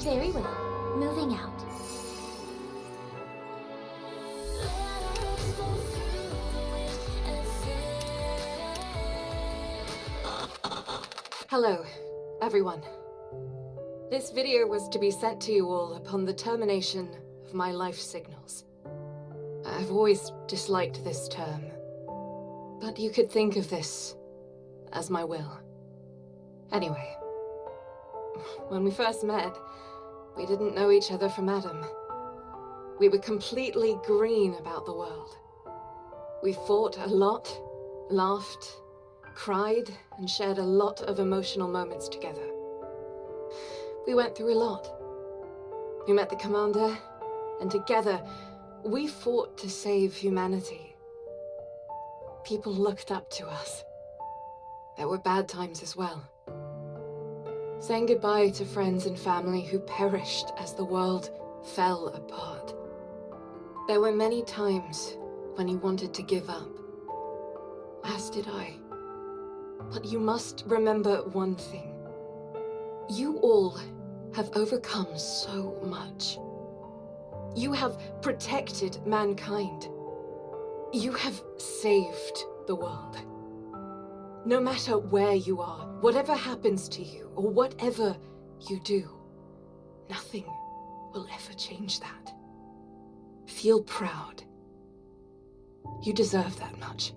Very well. Moving out. Hello, everyone. This video was to be sent to you all upon the termination of my life signals. I've always disliked this term, but you could think of this as my will. Anyway, when we first met, we didn't know each other from Adam. We were completely green about the world. We fought a lot, laughed, cried, and shared a lot of emotional moments together. We went through a lot. We met the commander, and together, we fought to save humanity. People looked up to us. There were bad times as well. Saying goodbye to friends and family who perished as the world fell apart. There were many times when you wanted to give up, as did I. But you must remember one thing. You all have overcome so much. You have protected mankind. You have saved the world. No matter where you are, whatever happens to you, or whatever you do, nothing will ever change that. Feel proud. You deserve that much.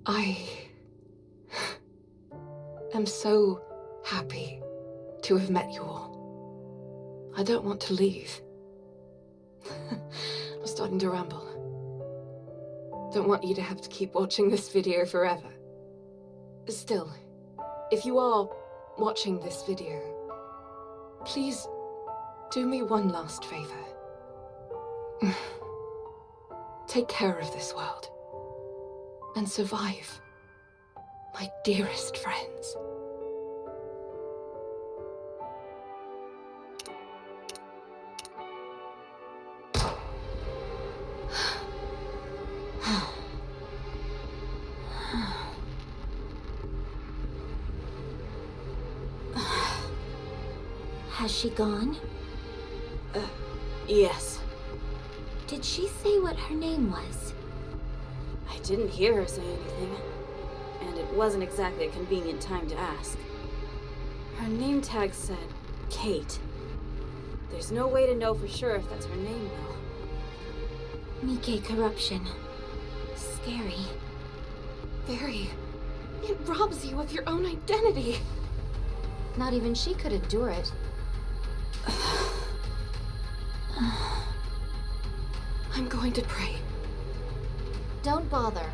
I am so happy to have met you all. I don't want to leave. I'm starting to ramble. Don't want you to have to keep watching this video forever. Still, if you are watching this video, please do me one last favor. Take care of this world. And survive, my dearest friends. Has she gone? Yes. Did she say what her name was? I didn't hear her say anything, and it wasn't exactly a convenient time to ask. Her name tag said Kate. There's no way to know for sure if that's her name, though. Nikke corruption. Scary. Very. It robs you of your own identity. Not even she could endure it. I'm going to pray. Don't bother.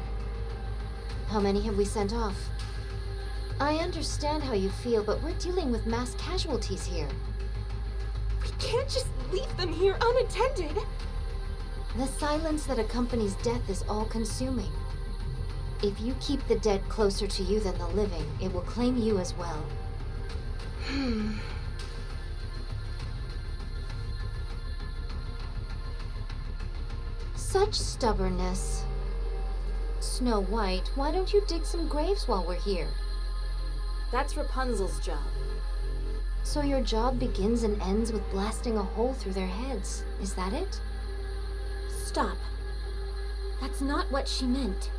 How many have we sent off? I understand how you feel, but we're dealing with mass casualties here. We can't just leave them here unattended. The silence that accompanies death is all-consuming. If you keep the dead closer to you than the living, it will claim you as well. Such stubbornness. Snow White, why don't you dig some graves while we're here? That's Rapunzel's job. So your job begins and ends with blasting a hole through their heads, is that it? Stop. That's not what she meant.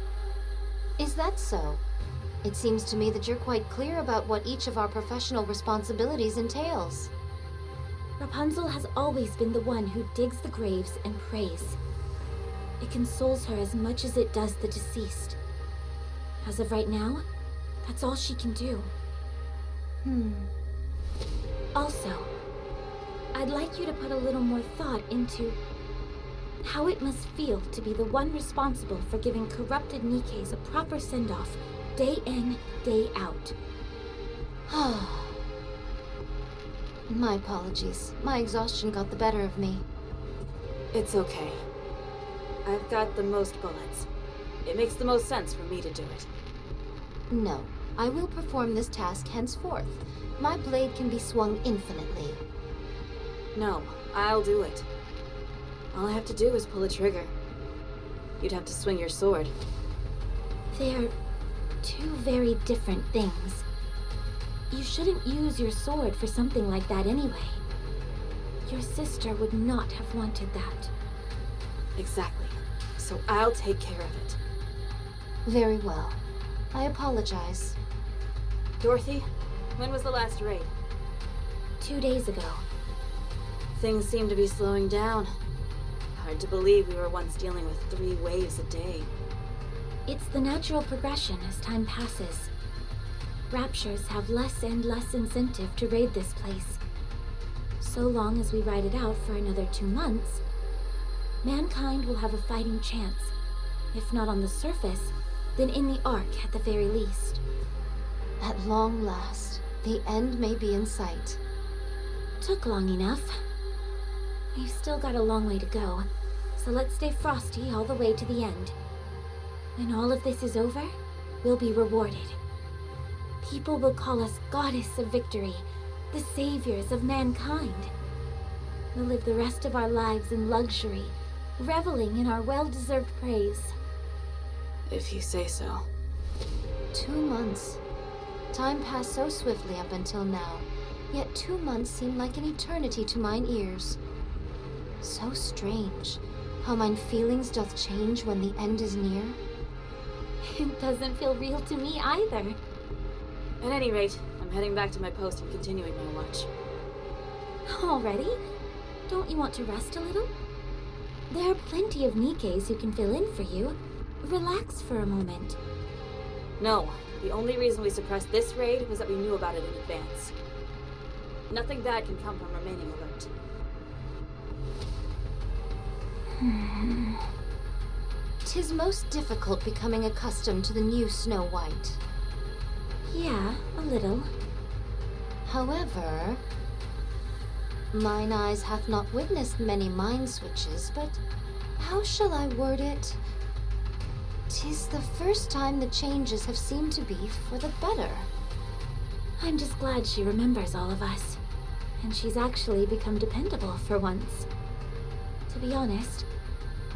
Is that so? It seems to me that you're quite clear about what each of our professional responsibilities entails. Rapunzel has always been the one who digs the graves and prays. It consoles her as much as it does the deceased. As of right now, that's all she can do. Also, I'd like you to put a little more thought into how it must feel to be the one responsible for giving corrupted Nikkes a proper send-off, day in, day out. My apologies. My exhaustion got the better of me. It's okay. I've got the most bullets. It makes the most sense for me to do it. No, I will perform this task henceforth. My blade can be swung infinitely. No, I'll do it. All I have to do is pull a trigger. You'd have to swing your sword. They're two very different things. You shouldn't use your sword for something like that anyway. Your sister would not have wanted that. Exactly. So I'll take care of it. Very well. I apologize. Dorothy, when was the last raid? 2 days ago. Things seem to be slowing down. Hard to believe we were once dealing with 3 waves a day. It's the natural progression as time passes. Raptures have less and less incentive to raid this place. So long as we ride it out for another 2 months, mankind will have a fighting chance. If not on the surface, then in the Ark at the very least. At long last, the end may be in sight. Took long enough. We've still got a long way to go, so let's stay frosty all the way to the end. When all of this is over, we'll be rewarded. People will call us Goddess of Victory, the saviors of mankind. We'll live the rest of our lives in luxury, reveling in our well-deserved praise. If you say so. 2 months. Time passed so swiftly up until now, yet 2 months seem like an eternity to mine ears. So strange, how mine feelings doth change when the end is near. It doesn't feel real to me either. At any rate, I'm heading back to my post and continuing my watch. Already? Don't you want to rest a little? There are plenty of Nikkes who can fill in for you. Relax for a moment. No, the only reason we suppressed this raid was that we knew about it in advance. Nothing bad can come from remaining alert. Tis most difficult becoming accustomed to the new Snow White. Yeah, a little. However, mine eyes hath not witnessed many mind switches, but how shall I word it? 'Tis the first time the changes have seemed to be for the better. I'm just glad she remembers all of us, and she's actually become dependable for once. To be honest,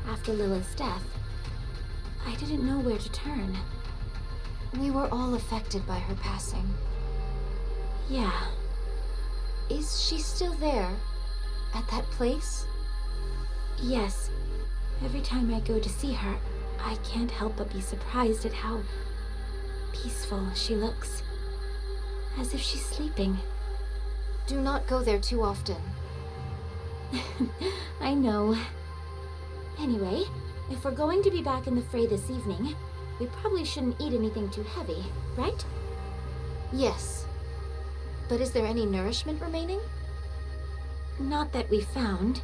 after Lilith's death, I didn't know where to turn. We were all affected by her passing. Yeah. Is she still there? At that place? Yes. Every time I go to see her, I can't help but be surprised at how peaceful she looks. As if she's sleeping. Do not go there too often. I know. Anyway, if we're going to be back in the fray this evening, we probably shouldn't eat anything too heavy, right? Yes. But is there any nourishment remaining? Not that we found.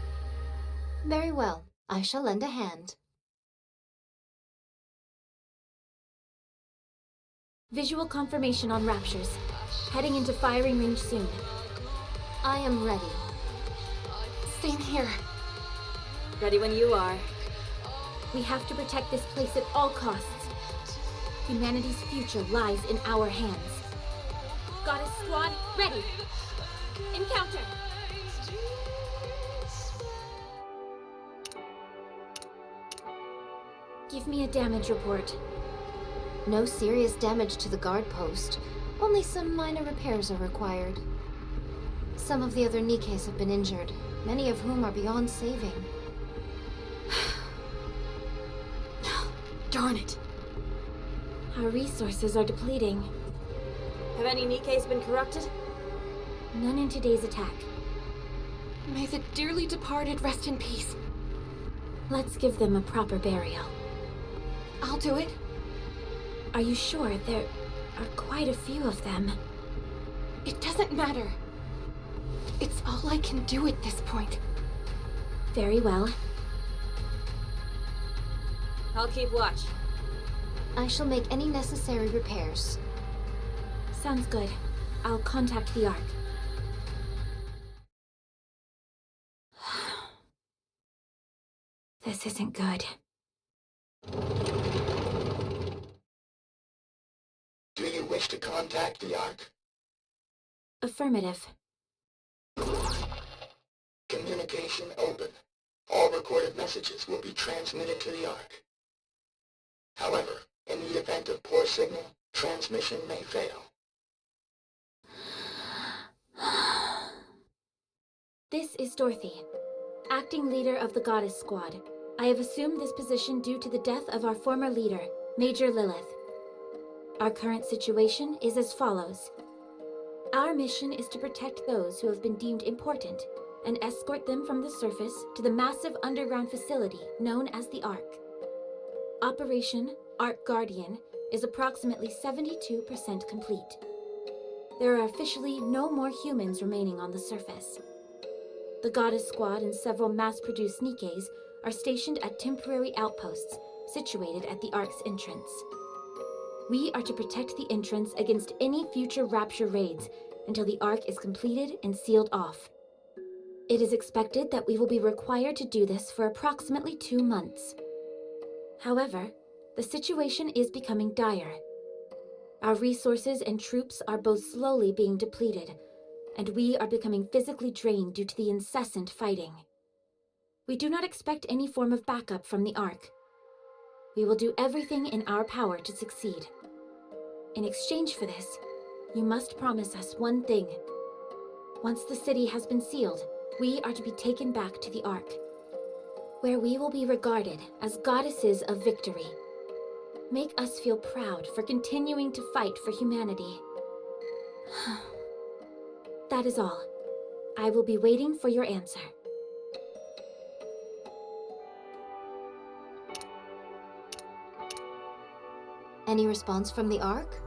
Very well. I shall lend a hand. Visual confirmation on Raptures. Heading into firing range soon. I am ready. Same here. Ready when you are. We have to protect this place at all costs. Humanity's future lies in our hands. Goddess Squad, ready! Encounter! Give me a damage report. No serious damage to the guard post. Only some minor repairs are required. Some of the other Nikkes have been injured, many of whom are beyond saving. Darn it! Our resources are depleting. Have any Nikkes been corrupted? None in today's attack. May the dearly departed rest in peace. Let's give them a proper burial. I'll do it. Are you sure? There are quite a few of them. It doesn't matter. It's all I can do at this point. Very well. I'll keep watch. I shall make any necessary repairs. Sounds good. I'll contact the Ark. This isn't good. Do you wish to contact the Ark? Affirmative. Communication open. All recorded messages will be transmitted to the Ark. However, in the event of poor signal, transmission may fail. This is Dorothy, acting leader of the Goddess Squad. I have assumed this position due to the death of our former leader, Major Lilith. Our current situation is as follows. Our mission is to protect those who have been deemed important and escort them from the surface to the massive underground facility known as the Ark. Operation Ark Guardian is approximately 72% complete. There are officially no more humans remaining on the surface. The Goddess Squad and several mass-produced Nikkes are stationed at temporary outposts situated at the Ark's entrance. We are to protect the entrance against any future Rapture raids until the Ark is completed and sealed off. It is expected that we will be required to do this for approximately 2 months. However, the situation is becoming dire. Our resources and troops are both slowly being depleted, and we are becoming physically drained due to the incessant fighting. We do not expect any form of backup from the Ark. We will do everything in our power to succeed. In exchange for this, you must promise us one thing. Once the city has been sealed, we are to be taken back to the Ark, where we will be regarded as goddesses of victory. Make us feel proud for continuing to fight for humanity. That is all. I will be waiting for your answer. Any response from the Ark?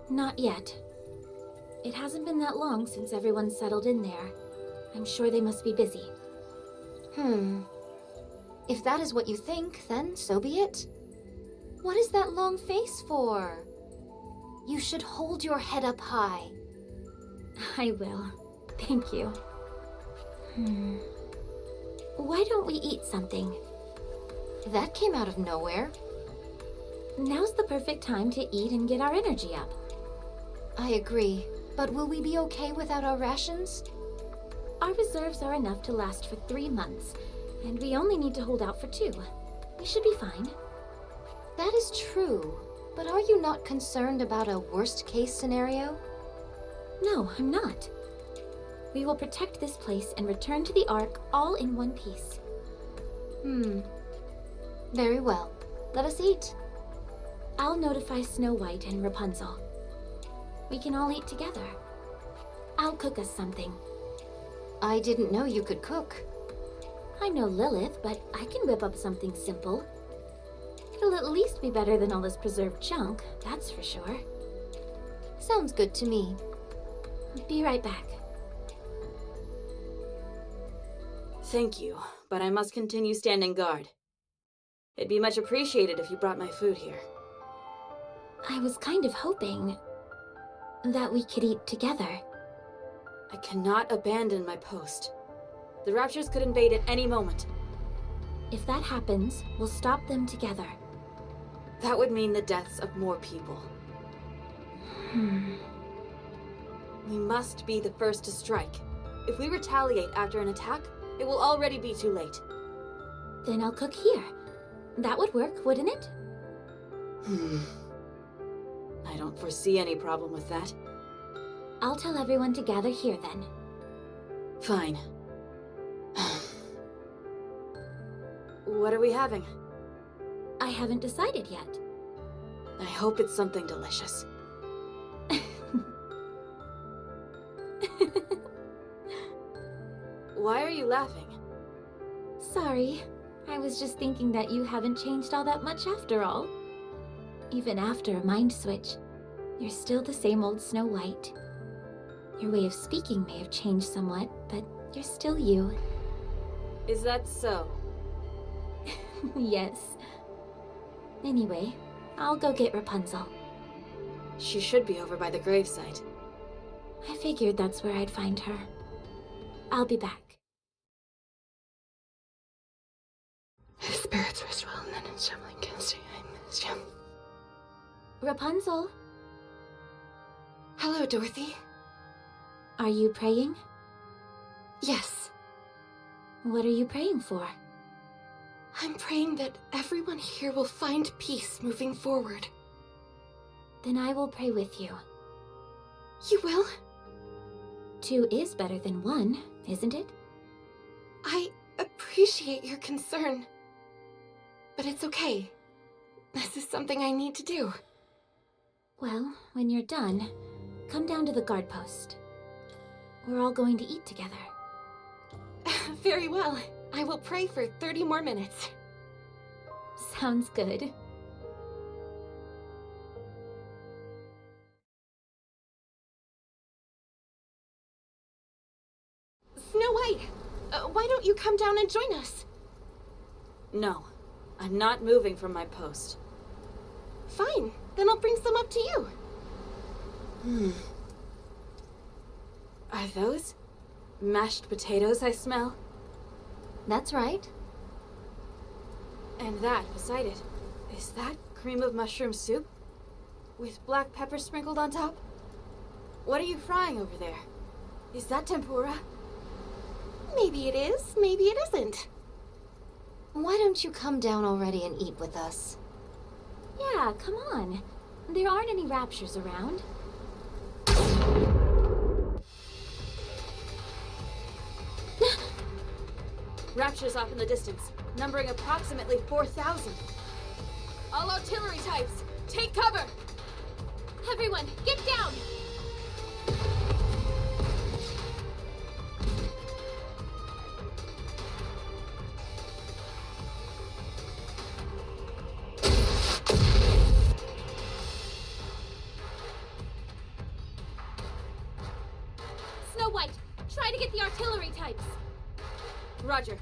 Not yet. It hasn't been that long since everyone settled in there. I'm sure they must be busy. If that is what you think, then so be it. What is that long face for? You should hold your head up high. I will. Thank you. Why don't we eat something? That came out of nowhere. Now's the perfect time to eat and get our energy up. I agree, but will we be okay without our rations? Our reserves are enough to last for 3 months, and we only need to hold out for 2. We should be fine. That is true, but are you not concerned about a worst-case scenario? No, I'm not. We will protect this place and return to the Ark all in one piece. Very well. Let us eat. I'll notify Snow White and Rapunzel. We can all eat together. I'll cook us something. I didn't know you could cook. I'm no Lilith, but I can whip up something simple. It'll at least be better than all this preserved junk, that's for sure. Sounds good to me. Be right back. Thank you, but I must continue standing guard. It'd be much appreciated if you brought my food here. I was kind of hoping that we could eat together. I cannot abandon my post. The Raptures could invade at any moment. If that happens, we'll stop them together. That would mean the deaths of more people. We must be the first to strike. If we retaliate after an attack, it will already be too late. Then I'll cook here. That would work, wouldn't it? I don't foresee any problem with that. I'll tell everyone to gather here then. Fine. What are we having? I haven't decided yet. I hope it's something delicious. Why are you laughing? Sorry. I was just thinking that you haven't changed all that much after all. Even after a mind switch, you're still the same old Snow White. Your way of speaking may have changed somewhat, but you're still you. Is that so? Yes. Anyway, I'll go get Rapunzel. She should be over by the gravesite. I figured that's where I'd find her. I'll be back. His spirits rest well and then his family can stay. I miss him. Rapunzel, Hello, Dorothy. are you praying? Yes, What are you praying for? I'm praying that everyone here will find peace moving forward. Then I will pray with you. You will? 2 is better than 1, isn't it? I appreciate your concern. But it's okay. This is something I need to do. Well, when you're done, come down to the guard post. We're all going to eat together. Very well. I will pray for 30 more minutes. Sounds good. Snow White, why don't you come down and join us? No, I'm not moving from my post. Fine, then I'll bring some up to you. Are those mashed potatoes I smell? That's right. And that beside it, is that cream of mushroom soup? With black pepper sprinkled on top? What are you frying over there? Is that tempura? Maybe it is, maybe it isn't. Why don't you come down already and eat with us? Yeah, come on. There aren't any raptures around. Raptures off in the distance, numbering approximately 4,000. All artillery types, take cover! Everyone, get down! Snow White, try to get the artillery types. Roger.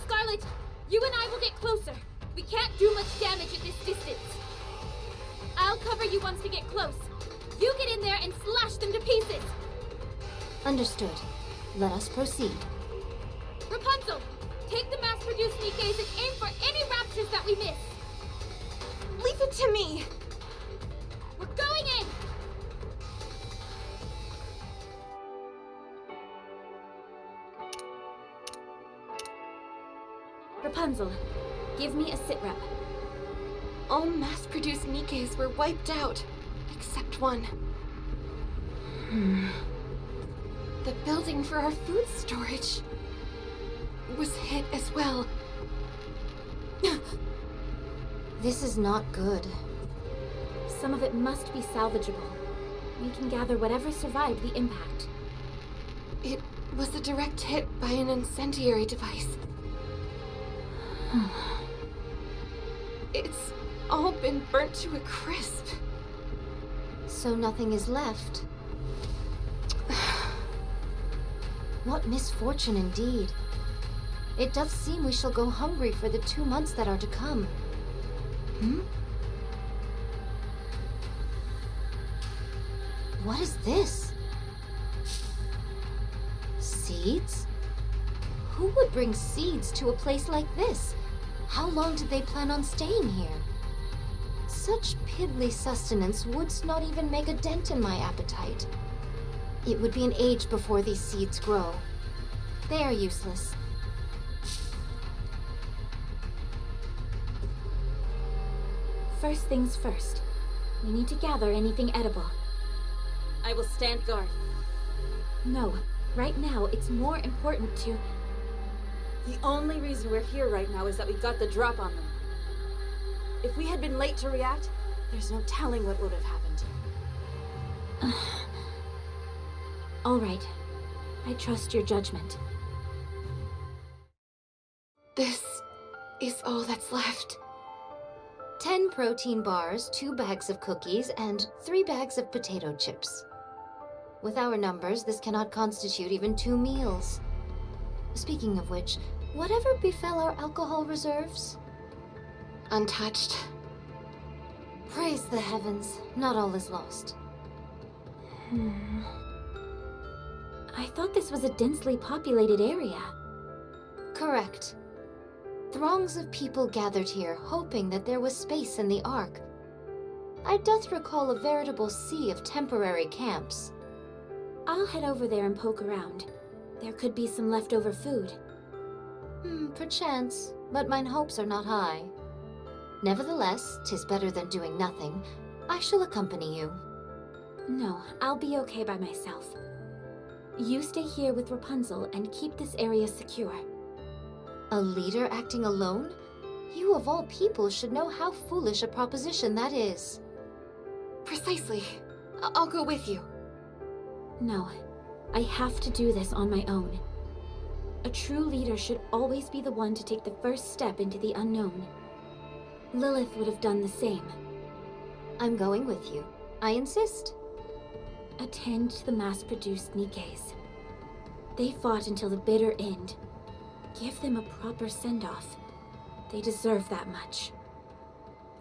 Scarlet, you and I will get closer. We can't do much damage at this distance. I'll cover you once we get close. You get in there and slash them to pieces. Understood. Let us proceed. Rapunzel, take the mass-produced Nikkes and aim for any raptures that we miss. Leave it to me. We're going in! Rapunzel, give me a sit rep. All mass-produced Nikkes were wiped out, except one. The building for our food storage was hit as well. This is not good. Some of it must be salvageable. We can gather whatever survived the impact. It was a direct hit by an incendiary device. It's all been burnt to a crisp. So nothing is left. What misfortune indeed. It doth seem we shall go hungry for the 2 months that are to come. What is this? Seeds? Who would bring seeds to a place like this? How long did they plan on staying here? Such piddly sustenance would not even make a dent in my appetite. It would be an age before these seeds grow. They are useless. First things first. We need to gather anything edible. I will stand guard. No, right now it's more important to... The only reason we're here right now is that we got the drop on them. If we had been late to react, there's no telling what would have happened. All right. I trust your judgment. This is all that's left. 10 protein bars, 2 bags of cookies, and 3 bags of potato chips. With our numbers, this cannot constitute even 2 meals. Speaking of which, whatever befell our alcohol reserves? Untouched. Praise the heavens, not all is lost. I thought this was a densely populated area. Correct. Throngs of people gathered here, hoping that there was space in the Ark. I doth recall a veritable sea of temporary camps. I'll head over there and poke around. There could be some leftover food. Perchance, but mine hopes are not high. Nevertheless, 'tis better than doing nothing. I shall accompany you. No, I'll be okay by myself. You stay here with Rapunzel and keep this area secure. A leader acting alone? You of all people should know how foolish a proposition that is. Precisely. I'll go with you. No, I have to do this on my own. A true leader should always be the one to take the first step into the unknown. Lilith would have done the same. I'm going with you. I insist. Attend to the mass-produced Nikkes. They fought until the bitter end. Give them a proper send-off. They deserve that much.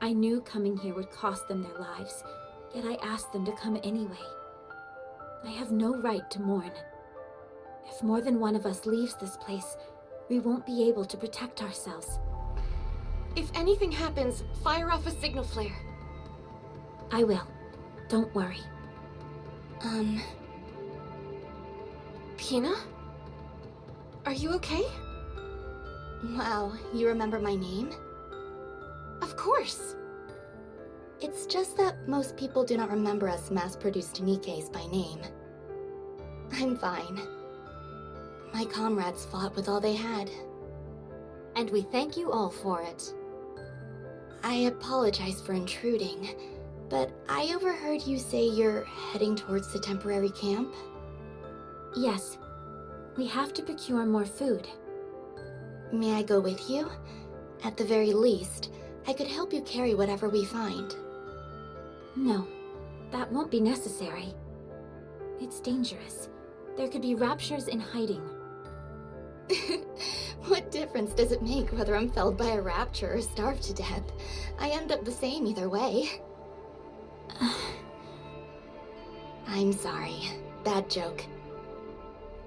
I knew coming here would cost them their lives, yet I asked them to come anyway. I have no right to mourn. If more than one of us leaves this place, we won't be able to protect ourselves. If anything happens, fire off a signal flare. I will. Don't worry. Pina? Are you okay? Wow, you remember my name? Of course. It's just that most people do not remember us mass-produced Nikkes by name. I'm fine. My comrades fought with all they had. And we thank you all for it. I apologize for intruding, but I overheard you say you're heading towards the temporary camp? Yes. We have to procure more food. May I go with you? At the very least, I could help you carry whatever we find. No, that won't be necessary. It's dangerous. There could be raptures in hiding. What difference does it make whether I'm felled by a rapture or starved to death? I end up the same either way. I'm sorry. Bad joke.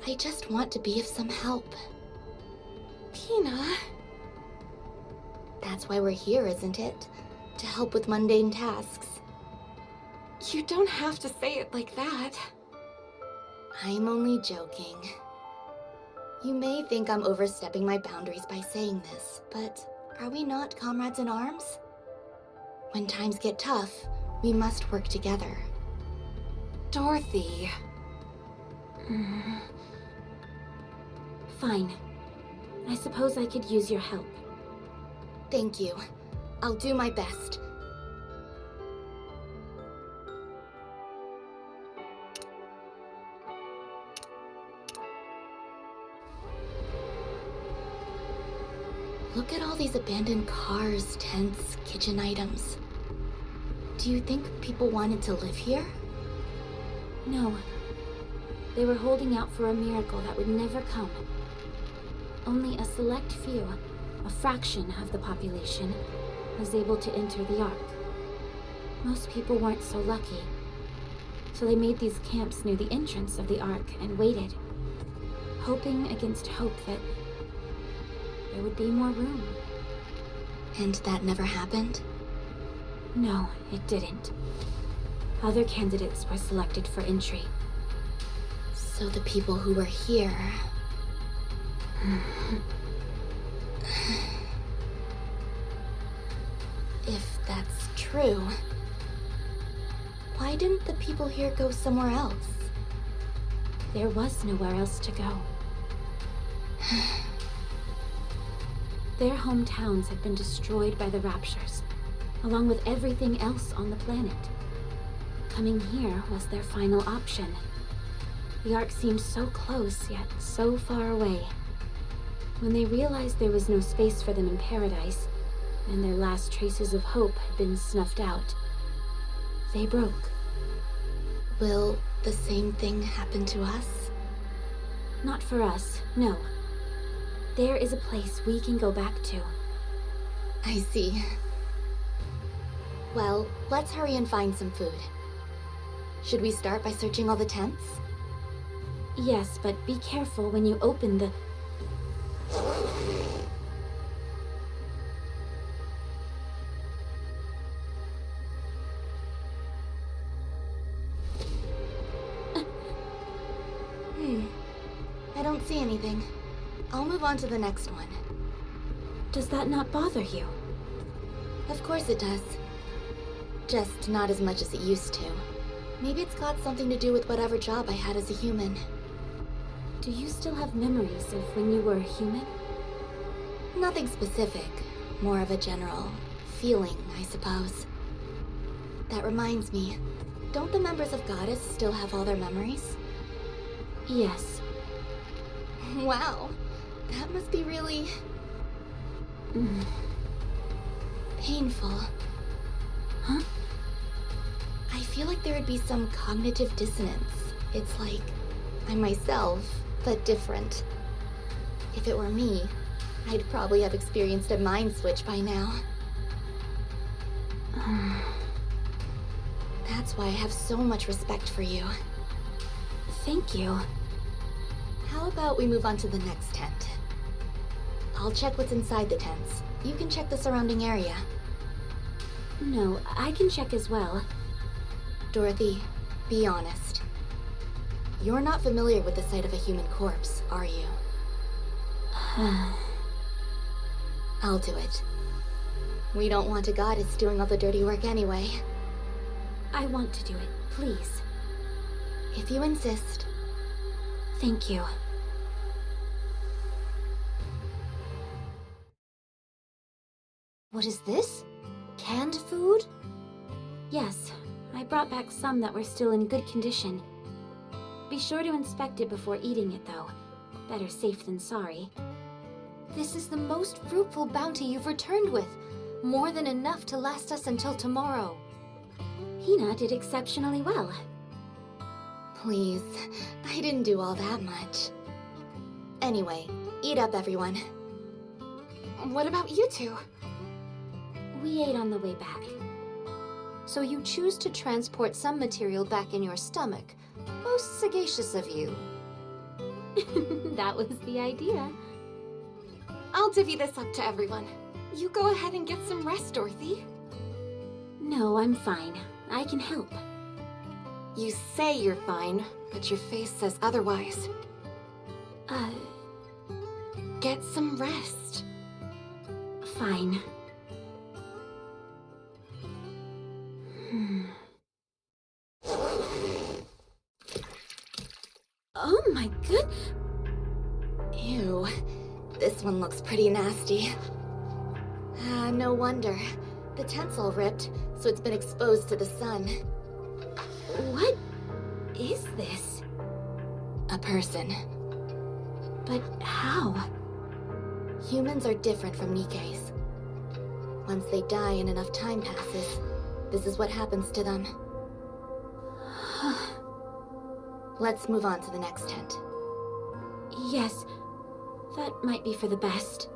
I just want to be of some help. Pina? That's why we're here, isn't it? To help with mundane tasks. You don't have to say it like that. I'm only joking. You may think I'm overstepping my boundaries by saying this, but are we not comrades in arms? When times get tough, we must work together. Dorothy. Fine. I suppose I could use your help. Thank you. I'll do my best. Look at all these abandoned cars, tents, kitchen items. Do you think people wanted to live here? No. They were holding out for a miracle that would never come. Only a select few, a fraction of the population, was able to enter the Ark. Most people weren't so lucky. So they made these camps near the entrance of the Ark and waited, hoping against hope that there would be more room. And that never happened? No, it didn't. Other candidates were selected for entry. So the people who were here... If that's true, why didn't the people here go somewhere else? There was nowhere else to go. Their hometowns had been destroyed by the Raptures, along with everything else on the planet. Coming here was their final option. The Ark seemed so close, yet so far away. When they realized there was no space for them in paradise, and their last traces of hope had been snuffed out, they broke. Will the same thing happen to us? Not for us, no. There is a place we can go back to. I see. Well, let's hurry and find some food. Should we start by searching all the tents? Yes, but be careful when you open the... I don't see anything. I'll move on to the next one. Does that not bother you? Of course it does. Just not as much as it used to. Maybe it's got something to do with whatever job I had as a human. Do you still have memories of when you were a human? Nothing specific, more of a general feeling, I suppose. That reminds me, don't the members of Goddess still have all their memories? Yes. Wow, that must be really... painful. Huh? I feel like there would be some cognitive dissonance. It's like I'm myself, but different. If it were me, I'd probably have experienced a mind switch by now. That's why I have so much respect for you. Thank you. How about we move on to the next tent? I'll check what's inside the tents. You can check the surrounding area. No, I can check as well. Dorothy, be honest. You're not familiar with the sight of a human corpse, are you? I'll do it. We don't want a goddess doing all the dirty work anyway. I want to do it, please. If you insist. Thank you. What is this? Canned food? Yes, I brought back some that were still in good condition. Be sure to inspect it before eating it, though. Better safe than sorry. This is the most fruitful bounty you've returned with. More than enough to last us until tomorrow. Hina did exceptionally well. Please, I didn't do all that much. Anyway, eat up, everyone. What about you two? We ate on the way back. So you choose to transport some material back in your stomach. Most sagacious of you. That was the idea. I'll divvy this up to everyone. You go ahead and get some rest, Dorothy. No, I'm fine. I can help. You say you're fine, but your face says otherwise. Get some rest. Fine. Oh my good... Ew, this one looks pretty nasty. No wonder. The tent's all ripped, so it's been exposed to the sun. What is this? A person. But how? Humans are different from Nikke's. Once they die and enough time passes, this is what happens to them. Let's move on to the next tent. Yes, that might be for the best.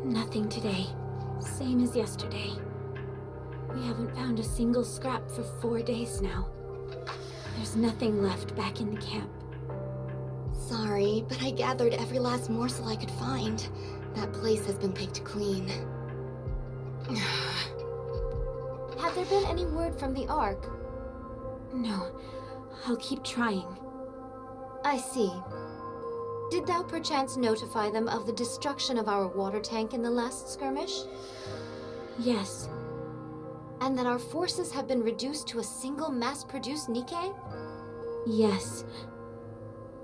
Nothing today. Same as yesterday. We haven't found a single scrap for 4 days now. There's nothing left back in the camp. Sorry, but I gathered every last morsel I could find. That place has been picked clean. Have there been any word from the Ark? No, I'll keep trying. I see. Did thou perchance notify them of the destruction of our water tank in the last skirmish? Yes, And that our forces have been reduced to a single mass-produced Nikke? yes,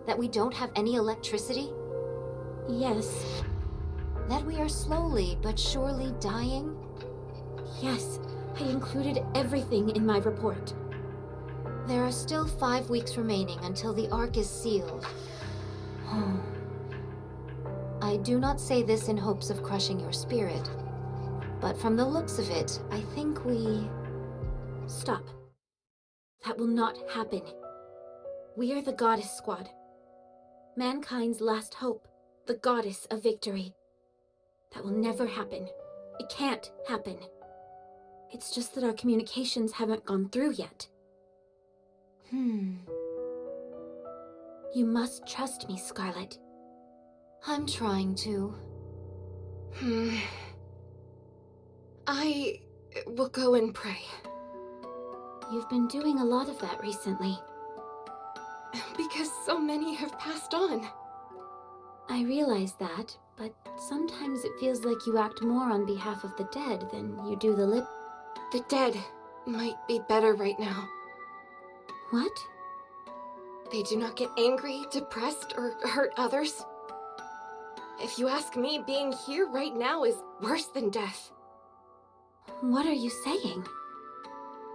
That we don't have any electricity? yes, That we are slowly but surely dying? yes. I included everything in my report. There are still 5 weeks remaining until the Ark is sealed. I do not say this in hopes of crushing your spirit, but from the looks of it, I think we... Stop. That will not happen. We are the Goddess Squad. Mankind's last hope. The Goddess of Victory. That will never happen. It can't happen. It's just that our communications haven't gone through yet. You must trust me, Scarlet. I'm trying to. I will go and pray. You've been doing a lot of that recently. Because so many have passed on. I realize that, but sometimes it feels like you act more on behalf of the dead than you do the lip. The dead might be better right now. What? They do not get angry, depressed, or hurt others. If you ask me, being here right now is worse than death. What are you saying?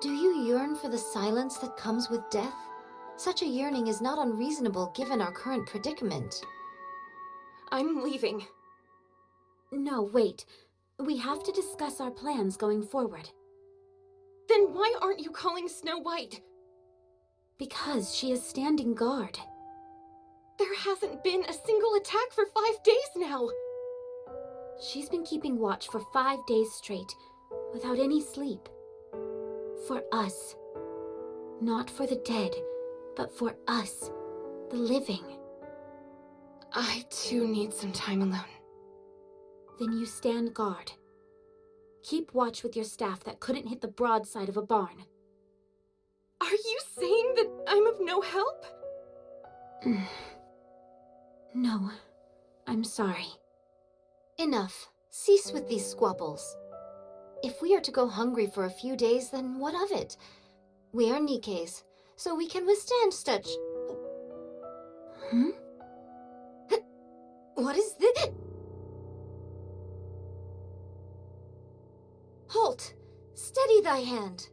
Do you yearn for the silence that comes with death? Such a yearning is not unreasonable given our current predicament. I'm leaving. No, wait. We have to discuss our plans going forward. Then why aren't you calling Snow White? Because she is standing guard. There hasn't been a single attack for 5 days now. She's been keeping watch for 5 days straight, without any sleep. For us. Not for the dead, but for us, the living. I too need some time alone. Then you stand guard. Keep watch with your staff that couldn't hit the broadside of a barn. Are you saying that I'm of no help? No, I'm sorry. Enough. Cease with these squabbles. If we are to go hungry for a few days, then what of it? We are Nikkes, so we can withstand such... Hmm? What is this? Halt! Steady thy hand!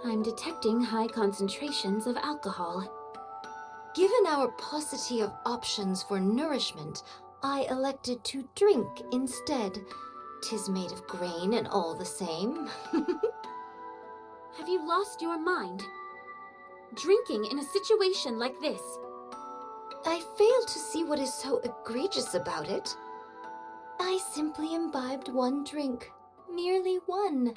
I'm detecting high concentrations of alcohol. Given our paucity of options for nourishment, I elected to drink instead. 'Tis made of grain and all the same. Have you lost your mind? Drinking in a situation like this. I fail to see what is so egregious about it. I simply imbibed one drink. Merely one.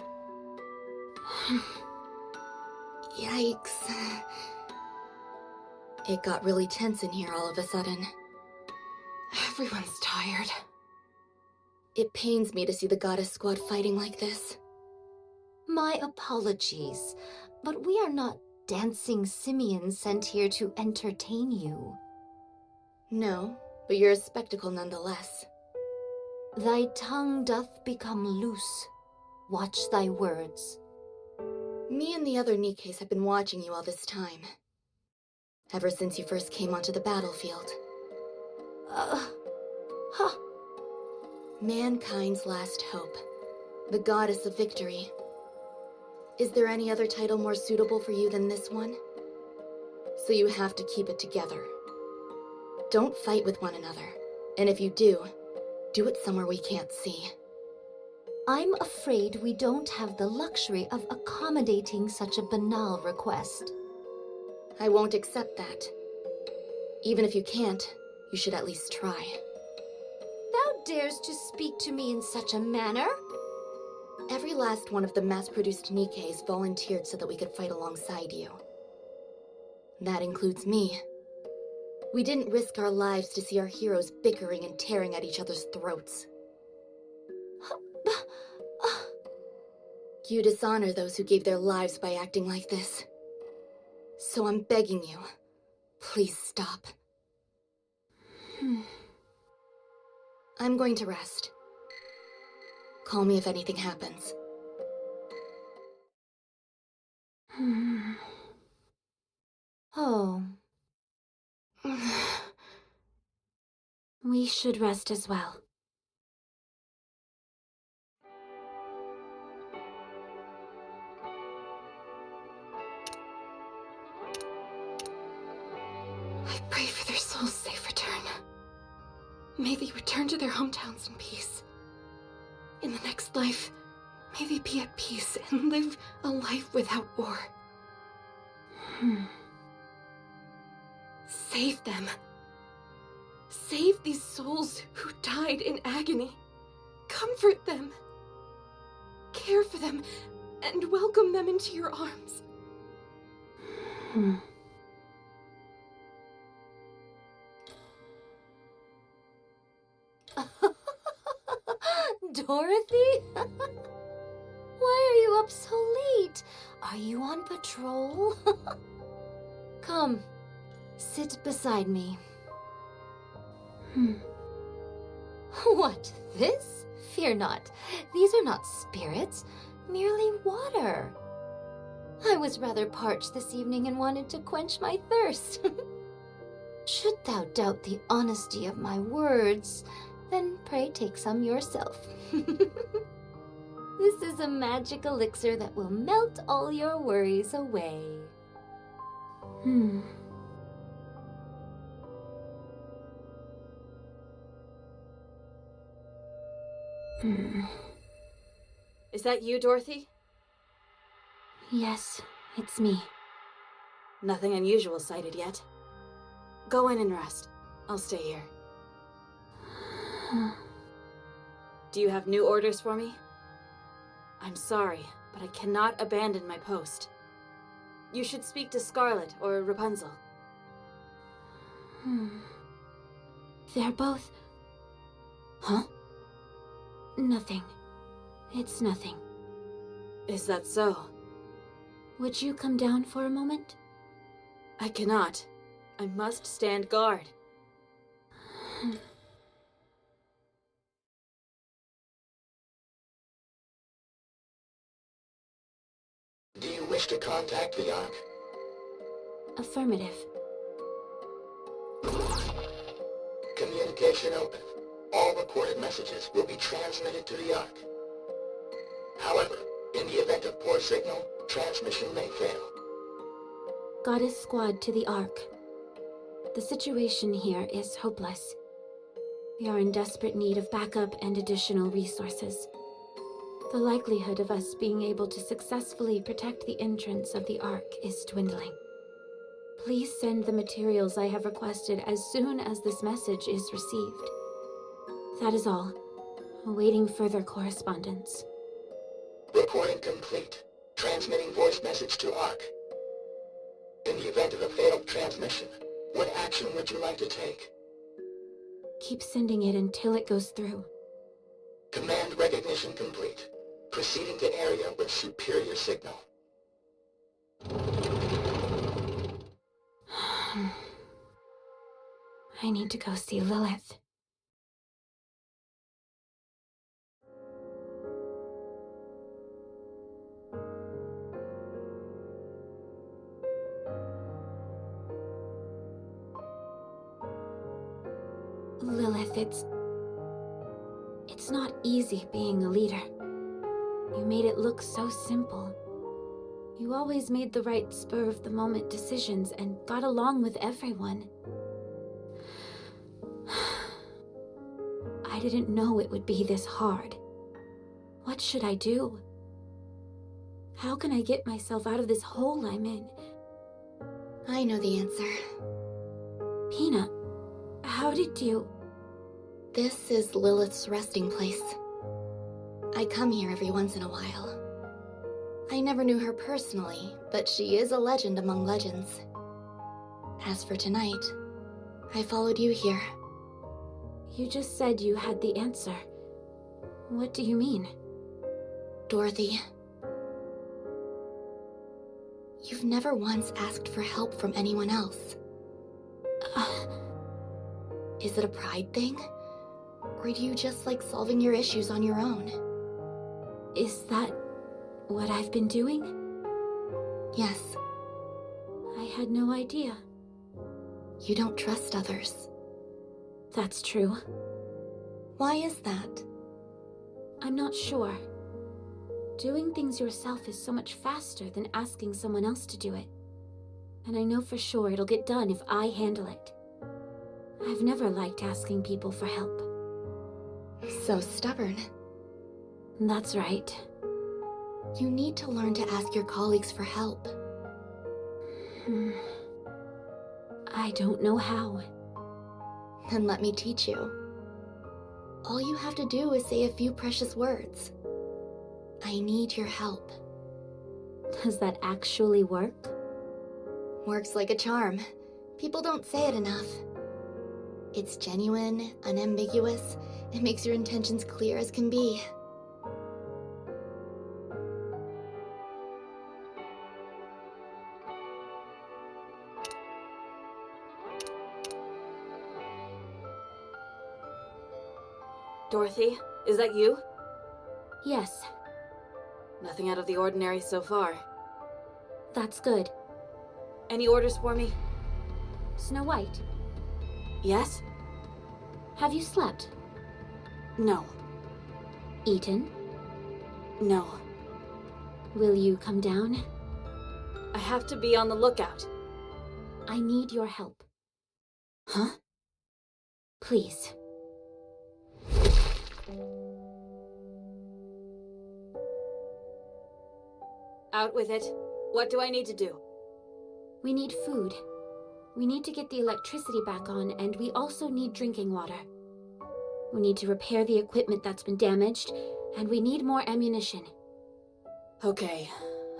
Yikes. It got really tense in here all of a sudden. Everyone's tired. It pains me to see the goddess squad fighting like this. My apologies, but we are not dancing simians sent here to entertain you. No, but you're a spectacle nonetheless. Thy tongue doth become loose. Watch thy words. Me and the other Nikkes have been watching you all this time. Ever since you first came onto the battlefield. Huh. Mankind's last hope. The goddess of victory. Is there any other title more suitable for you than this one? So you have to keep it together. Don't fight with one another. And if you do it somewhere we can't see. I'm afraid we don't have the luxury of accommodating such a banal request. I won't accept that. Even if you can't, you should at least try. Thou dares to speak to me in such a manner? Every last one of the mass-produced Nikkes volunteered so that we could fight alongside you. That includes me. We didn't risk our lives to see our heroes bickering and tearing at each other's throats. You dishonor those who gave their lives by acting like this. So I'm begging you, please stop. I'm going to rest. Call me if anything happens. Oh. We should rest as well. I pray for their souls' safe return. May they return to their hometowns in peace. In the next life, may they be at peace and live a life without war. Save them. Save these souls who died in agony. Comfort them. Care for them and welcome them into your arms. Dorothy? Why are you you up so late? Are you on patrol? Come, sit beside me. What, this? Fear not. These are not spirits, merely water. I was rather parched this evening and wanted to quench my thirst. Should thou doubt the honesty of my words, then pray take some yourself. This is a magic elixir that will melt all your worries away. Is that you, Dorothy? Yes, it's me. Nothing unusual sighted yet. Go in and rest. I'll stay here. Do you have new orders for me? I'm sorry, but I cannot abandon my post. You should speak to Scarlet or Rapunzel. They're both... Huh? Nothing. It's nothing. Is that so? Would you come down for a moment? I cannot. I must stand guard. Do you wish to contact the Ark? Affirmative. Communication open. All recorded messages will be transmitted to the Ark. However, in the event of poor signal, transmission may fail. Goddess Squad to the Ark. The situation here is hopeless. We are in desperate need of backup and additional resources. The likelihood of us being able to successfully protect the entrance of the Ark is dwindling. Please send the materials I have requested as soon as this message is received. That is all. Awaiting further correspondence. Reporting complete. Transmitting voice message to Ark. In the event of a failed transmission, what action would you like to take? Keep sending it until it goes through. Command recognition complete. Proceeding to area with superior signal. I need to go see Lilith. Lilith, it's not easy being a leader. You made it look so simple. You always made the right spur-of-the-moment decisions and got along with everyone. I didn't know it would be this hard. What should I do? How can I get myself out of this hole I'm in? I know the answer. Peanut, how did you... This is Lilith's resting place. I come here every once in a while. I never knew her personally, but she is a legend among legends. As for tonight, I followed you here. You just said you had the answer. What do you mean? Dorothy, you've never once asked for help from anyone else. Is it a pride thing? Or do you just like solving your issues on your own? Is that what I've been doing? Yes. I had no idea. You don't trust others. That's true. Why is that? I'm not sure. Doing things yourself is so much faster than asking someone else to do it. And I know for sure it'll get done if I handle it. I've never liked asking people for help. So stubborn. That's right. You need to learn to ask your colleagues for help. I don't know how. Then let me teach you. All you have to do is say a few precious words. I need your help. Does that actually work? Works like a charm. People don't say it enough. It's genuine, unambiguous. It makes your intentions clear as can be. Dorothy, is that you? Yes, Nothing out of the ordinary so far. that's good. Any orders for me? Snow White, Yes? have you slept? No. Eaten? No. Will you come down? I have to be on the lookout. I need your help. Huh? Please. Out with it. What do I need to do? We need food. We need to get the electricity back on, and we also need drinking water. We need to repair the equipment that's been damaged, and we need more ammunition. Okay,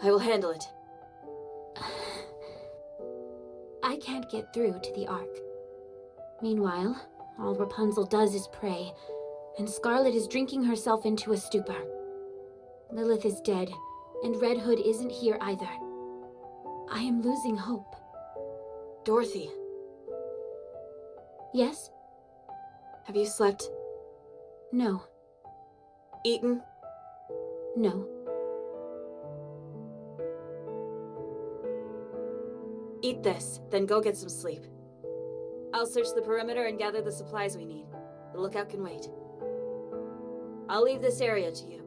I will handle it. I can't get through to the Ark. Meanwhile, all Rapunzel does is pray, and Scarlet is drinking herself into a stupor. Lilith is dead, and Red Hood isn't here either. I am losing hope. Dorothy, Yes? have you slept? No. Eaten? No. Eat this, then go get some sleep. I'll search the perimeter and gather the supplies we need. The lookout can wait. I'll leave this area to you.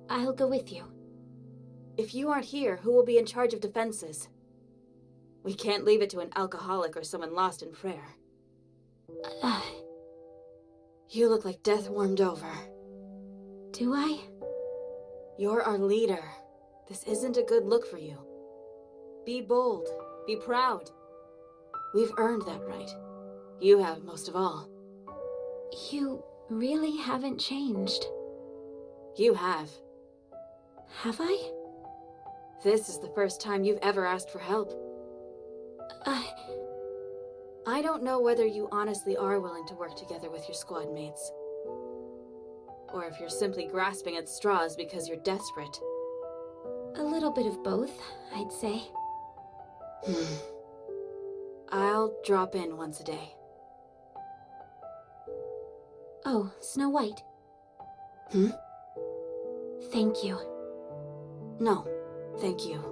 I'll go with you. If you aren't here, who will be in charge of defenses? We can't leave it to an alcoholic or someone lost in prayer. You look like death warmed over. Do I? You're our leader. This isn't a good look for you. Be bold. Be proud. We've earned that right. You have most of all. You really haven't changed. You have. Have I? This is the first time you've ever asked for help. I don't know whether you honestly are willing to work together with your squad mates. Or if you're simply grasping at straws because you're desperate. A little bit of both, I'd say. I'll drop in once a day. Oh, Snow White. Hmm? Thank you. No, thank you.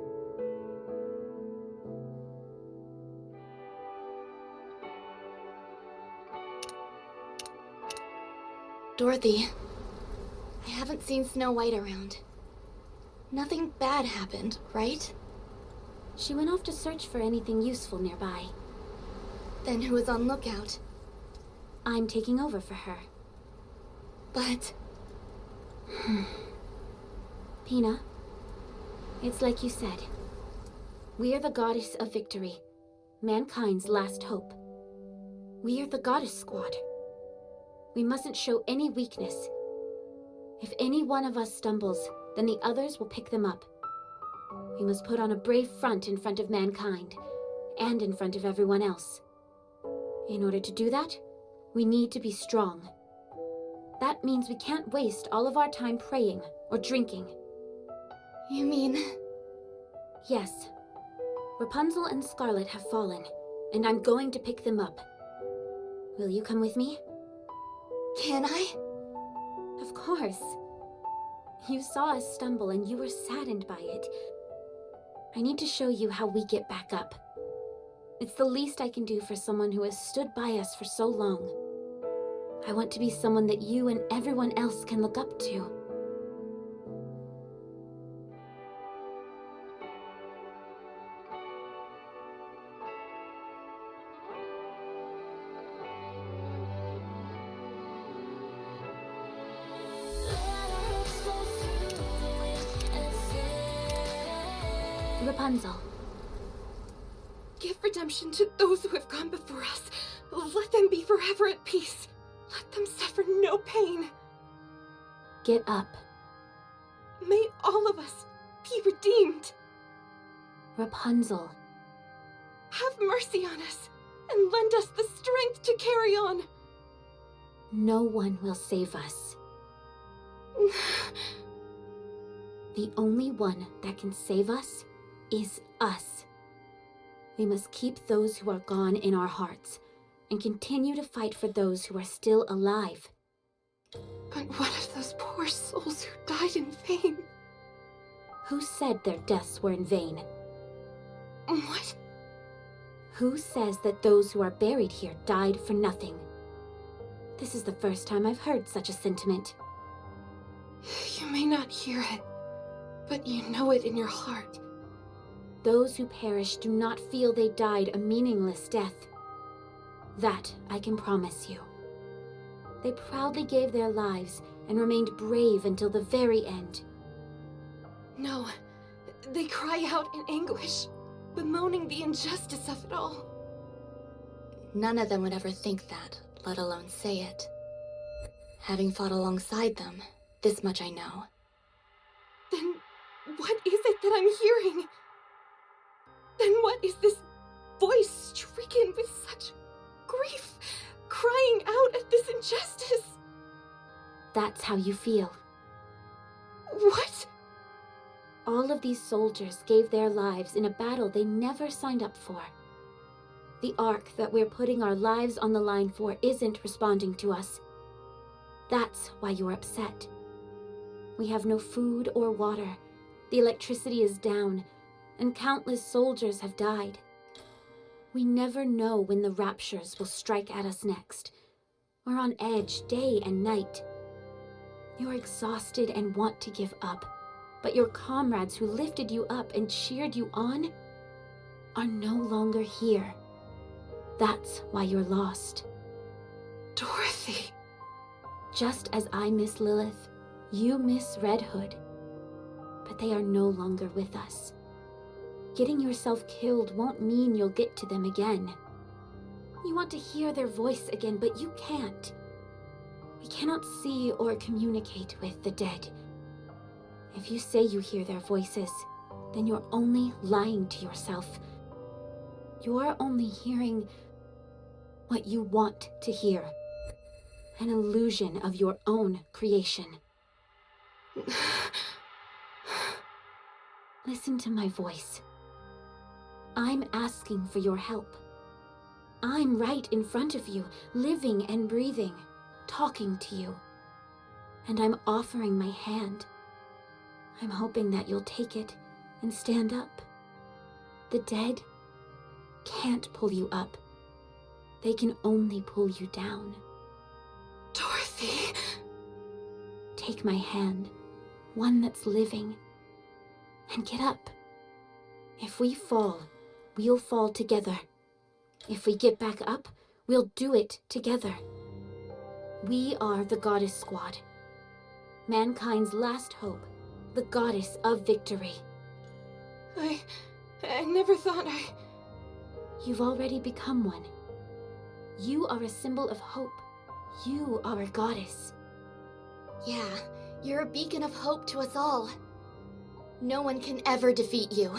Dorothy, I haven't seen Snow White around. Nothing bad happened, right? She went off to search for anything useful nearby. Then who was on lookout? I'm taking over for her. But... Pina, it's like you said. We are the goddess of victory, mankind's last hope. We are the goddess squad. We mustn't show any weakness. If any one of us stumbles, then the others will pick them up. We must put on a brave front in front of mankind, and in front of everyone else. In order to do that, we need to be strong. That means we can't waste all of our time praying or drinking. You mean... Yes. Rapunzel and Scarlet have fallen, and I'm going to pick them up. Will you come with me? Can I? Of course. You saw us stumble and you were saddened by it. I need to show you how we get back up. It's the least I can do for someone who has stood by us for so long. I want to be someone that you and everyone else can look up to. Rapunzel. Give redemption to those who have gone before us. Let them be forever at peace. Let them suffer no pain. Get up. May all of us be redeemed. Rapunzel. Have mercy on us and lend us the strength to carry on. No one will save us. The only one that can save us is us. We must keep those who are gone in our hearts and continue to fight for those who are still alive. But what of those poor souls who died in vain? Who said their deaths were in vain? What? Who says that those who are buried here died for nothing? This is the first time I've heard such a sentiment. You may not hear it, but you know it in your heart. Those who perish do not feel they died a meaningless death. That I can promise you. They proudly gave their lives and remained brave until the very end. No, they cry out in anguish, bemoaning the injustice of it all. None of them would ever think that, let alone say it. Having fought alongside them, this much I know. Then what is it that I'm hearing? Then what is this voice stricken with such grief, crying out at this injustice? That's how you feel. What? All of these soldiers gave their lives in a battle they never signed up for. The Ark that we're putting our lives on the line for isn't responding to us. That's why you're upset. We have no food or water. The electricity is down, and countless soldiers have died. We never know when the raptures will strike at us next. We're on edge day and night. You're exhausted and want to give up, but your comrades who lifted you up and cheered you on are no longer here. That's why you're lost. Dorothy. Just as I miss Lilith, you miss Red Hood. But they are no longer with us. Getting yourself killed won't mean you'll get to them again. You want to hear their voice again, but you can't. We cannot see or communicate with the dead. If you say you hear their voices, then you're only lying to yourself. You're only hearing what you want to hear. An illusion of your own creation. Listen to my voice. I'm asking for your help. I'm right in front of you, living and breathing, talking to you. And I'm offering my hand. I'm hoping that you'll take it and stand up. The dead can't pull you up. They can only pull you down. Dorothy. Take my hand, one that's living, and get up. If we fall, we'll fall together. If we get back up, we'll do it together. We are the Goddess Squad. Mankind's last hope, the Goddess of Victory. I never thought You've already become one. You are a symbol of hope. You are a goddess. Yeah, you're a beacon of hope to us all. No one can ever defeat you.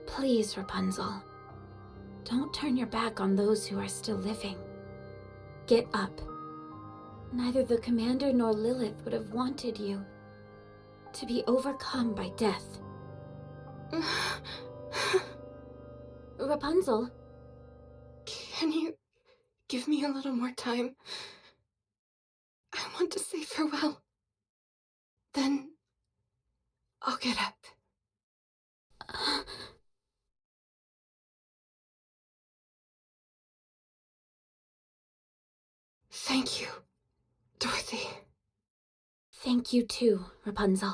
Please, Rapunzel. Don't turn your back on those who are still living. Get up. Neither the Commander nor Lilith would have wanted you to be overcome by death. Rapunzel? Can you give me a little more time? I want to say farewell. Then I'll get up. Thank you, Dorothy. Thank you too, Rapunzel.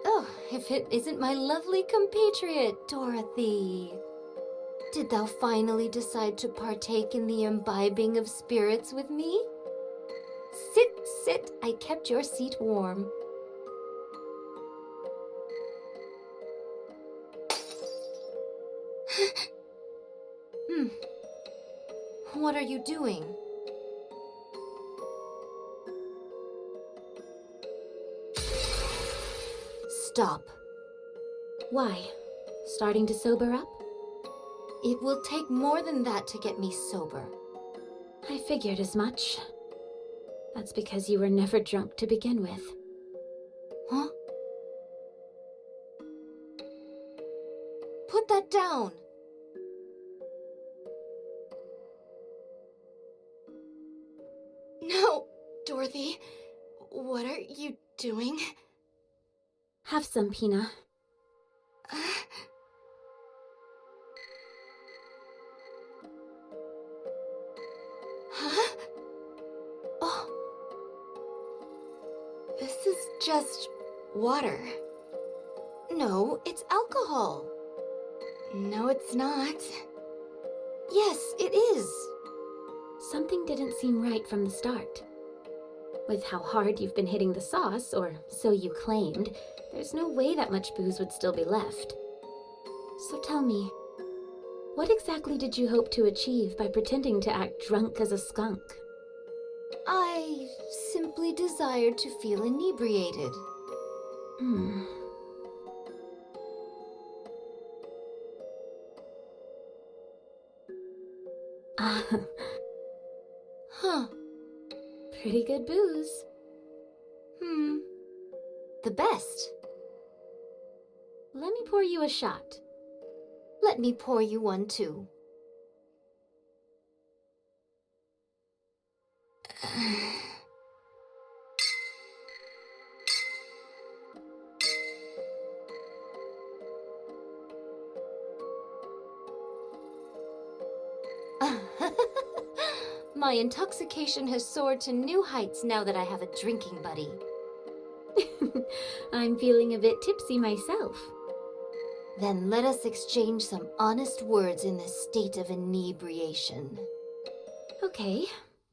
Oh, if it isn't my lovely compatriot, Dorothy. Did thou finally decide to partake in the imbibing of spirits with me? Sit, sit, I kept your seat warm. What are you doing? Stop. Why? Starting to sober up? It will take more than that to get me sober. I figured as much. That's because you were never drunk to begin with. Huh? Put that down! No, Dorothy. What are you doing? Have some, Pina. Huh? Oh. This is just water. No, it's alcohol. No, it's not. Yes, it is. Something didn't seem right from the start. With how hard you've been hitting the sauce, or so you claimed, there's no way that much booze would still be left. So tell me, what exactly did you hope to achieve by pretending to act drunk as a skunk? I simply desired to feel inebriated. Hmm. Huh. Pretty good booze. The best. Let me pour you a shot. Let me pour you one too. My intoxication has soared to new heights now that I have a drinking buddy. I'm feeling a bit tipsy myself. Then let us exchange some honest words in this state of inebriation. Okay,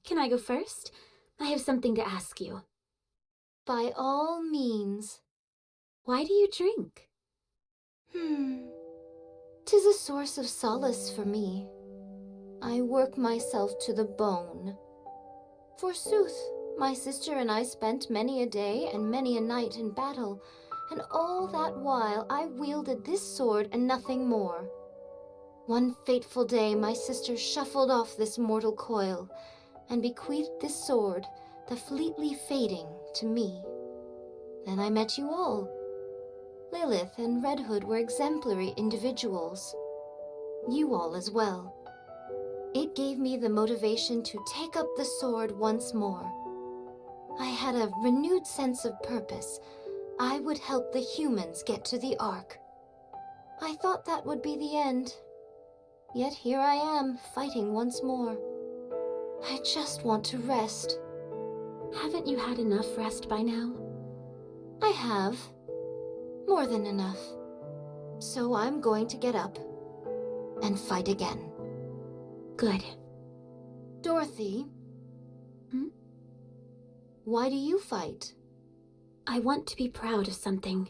can I go first? I have something to ask you. By all means. Why do you drink? 'Tis a source of solace for me. I work myself to the bone. Forsooth, my sister and I spent many a day and many a night in battle, and all that while I wielded this sword and nothing more. One fateful day my sister shuffled off this mortal coil, and bequeathed this sword, the fleetly fading, to me. Then I met you all. Lilith and Red Hood were exemplary individuals. You all as well. It gave me the motivation to take up the sword once more. I had a renewed sense of purpose. I would help the humans get to the Ark. I thought that would be the end. Yet here I am, fighting once more. I just want to rest. Haven't you had enough rest by now? I have. More than enough. So I'm going to get up and fight again. Good. Dorothy? Why do you fight? I want to be proud of something.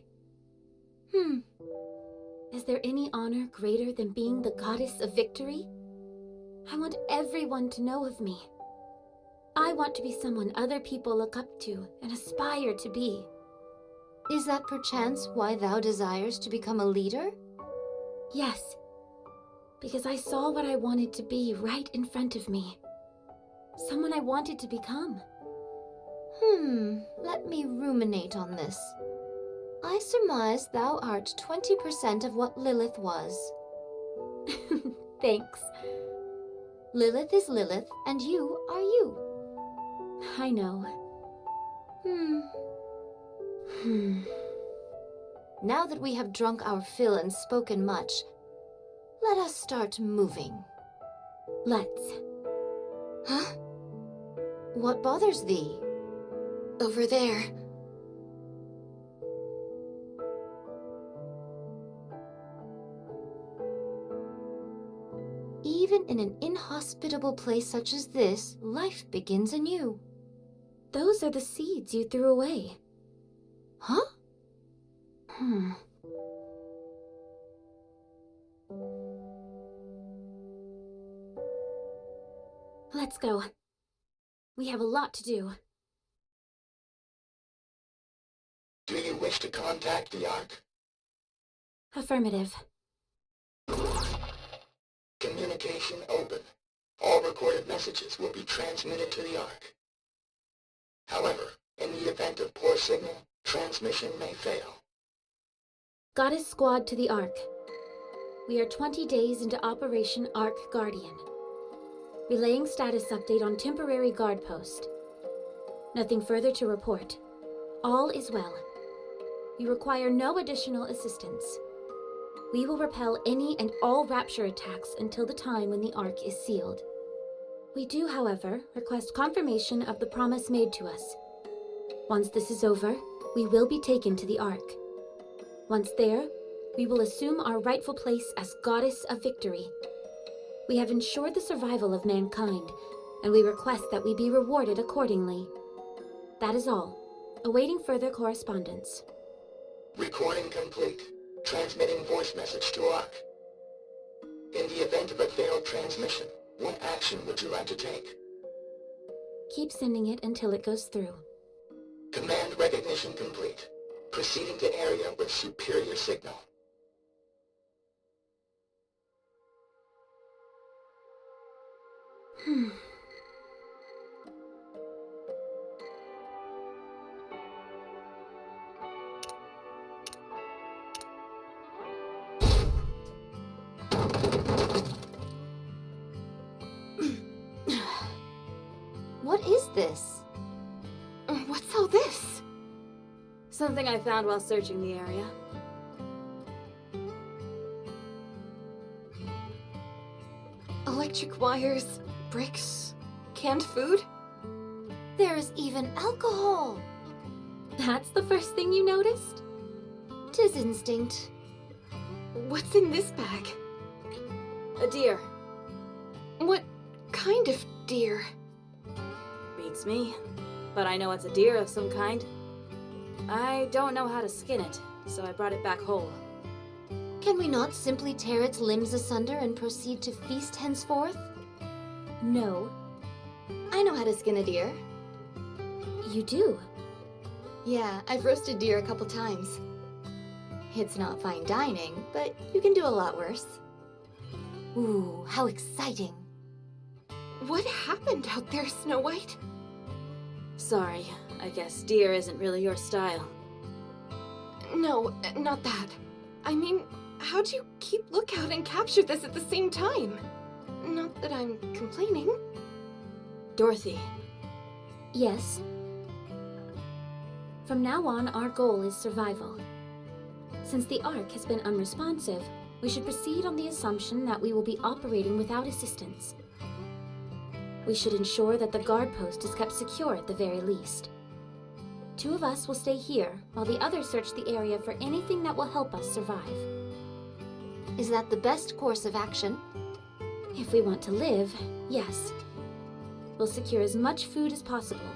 Is there any honor greater than being the goddess of victory? I want everyone to know of me. I want to be someone other people look up to and aspire to be. Is that perchance why thou desires to become a leader? Yes, because I saw what I wanted to be right in front of me. Someone I wanted to become. Let me ruminate on this. I surmise thou art 20% of what Lilith was. Thanks. Lilith is Lilith, and you are you. I know. Now that we have drunk our fill and spoken much, let us start moving. Let's. Huh? What bothers thee? Over there. Even in an inhospitable place such as this, life begins anew. Those are the seeds you threw away. Huh? Let's go. We have a lot to do. Do you wish to contact the Ark? Affirmative. Communication open. All recorded messages will be transmitted to the Ark. However, in the event of poor signal, transmission may fail. Goddess Squad to the Ark. We are 20 days into Operation Ark Guardian. Relaying status update on temporary guard post. Nothing further to report. All is well. You require no additional assistance. We will repel any and all Rapture attacks until the time when the Ark is sealed. We do, however, request confirmation of the promise made to us. Once this is over, we will be taken to the Ark. Once there, we will assume our rightful place as Goddess of Victory. We have ensured the survival of mankind, and we request that we be rewarded accordingly. That is all. Awaiting further correspondence. Recording complete. Transmitting voice message to Ark. In the event of a failed transmission, what action would you like to take? Keep sending it until it goes through. Command recognition complete. Proceeding to area with superior signal. What is this? What's all this? Something I found while searching the area. Electric wires, bricks, canned food? There's even alcohol. That's the first thing you noticed? 'Tis instinct. What's in this bag? A deer. What kind of deer? Beats me. But I know it's a deer of some kind. I don't know how to skin it, so I brought it back whole. Can we not simply tear its limbs asunder and proceed to feast henceforth? No. I know how to skin a deer. You do? Yeah, I've roasted deer a couple times. It's not fine dining, but you can do a lot worse. Ooh, how exciting. What happened out there, Snow White? Sorry, I guess deer isn't really your style. No, not that. I mean, how'd you keep lookout and capture this at the same time? Not that I'm complaining. Dorothy. Yes. From now on, our goal is survival. Since the Ark has been unresponsive, we should proceed on the assumption that we will be operating without assistance. We should ensure that the guard post is kept secure at the very least. 2 of us will stay here, while the others search the area for anything that will help us survive. Is that the best course of action? If we want to live, yes. We'll secure as much food as possible.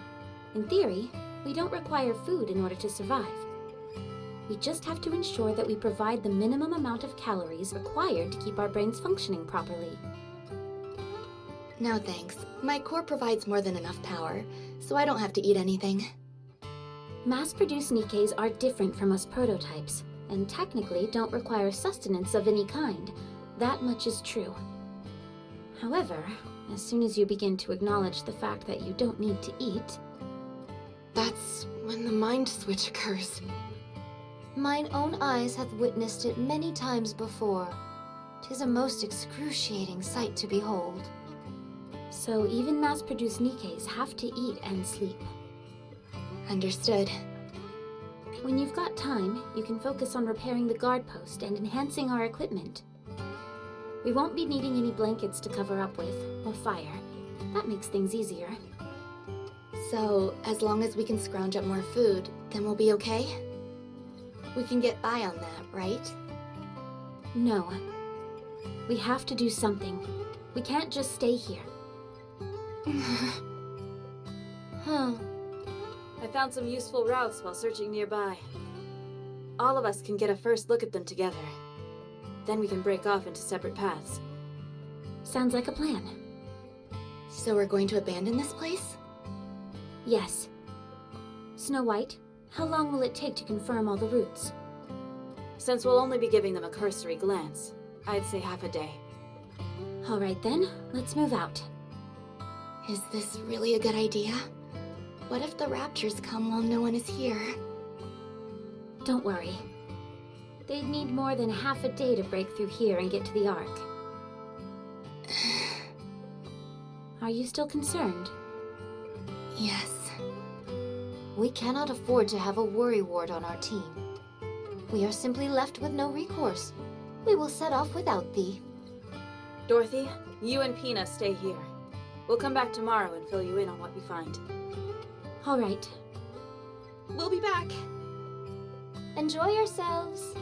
In theory, we don't require food in order to survive. We just have to ensure that we provide the minimum amount of calories required to keep our brains functioning properly. No thanks. My core provides more than enough power, so I don't have to eat anything. Mass-produced Nikkes are different from us prototypes, and technically don't require sustenance of any kind. That much is true. However, as soon as you begin to acknowledge the fact that you don't need to eat... That's when the mind switch occurs. Mine own eyes hath witnessed it many times before. 'Tis a most excruciating sight to behold. So even mass-produced Nikkes have to eat and sleep. Understood. When you've got time, you can focus on repairing the guard post and enhancing our equipment. We won't be needing any blankets to cover up with, or fire. That makes things easier. So, as long as we can scrounge up more food, then we'll be okay? We can get by on that, right? No. We have to do something. We can't just stay here. Huh. I found some useful routes while searching nearby. All of us can get a first look at them together. Then we can break off into separate paths. Sounds like a plan. So we're going to abandon this place? Yes. Snow White, how long will it take to confirm all the routes? Since we'll only be giving them a cursory glance, I'd say half a day. All right then, let's move out. Is this really a good idea? What if the raptures come while no one is here? Don't worry. They'd need more than half a day to break through here and get to the Ark. Are you still concerned? Yes. We cannot afford to have a worry ward on our team. We are simply left with no recourse. We will set off without thee. Dorothy, you and Pina stay here. We'll come back tomorrow and fill you in on what we find. All right. We'll be back. Enjoy yourselves.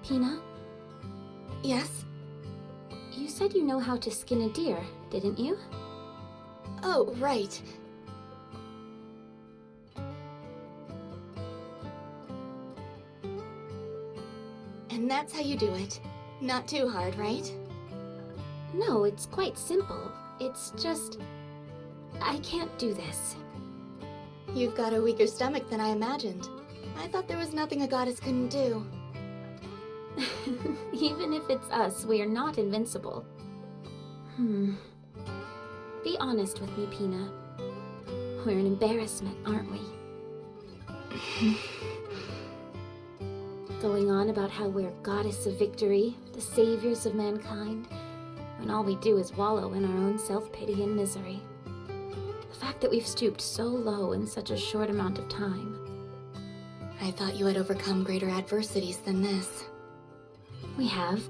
Pina, Yes? you said you know how to skin a deer, didn't you? Oh, right. And that's how you do it. Not too hard, right? No, it's quite simple. It's just... I can't do this. You've got a weaker stomach than I imagined. I thought there was nothing a goddess couldn't do. Even if it's us, we are not invincible. Be honest with me, Pina. We're an embarrassment, aren't we? Going on about how we're goddess of victory, the saviors of mankind, when all we do is wallow in our own self-pity and misery. The fact that we've stooped so low in such a short amount of time. I thought you had overcome greater adversities than this. We have.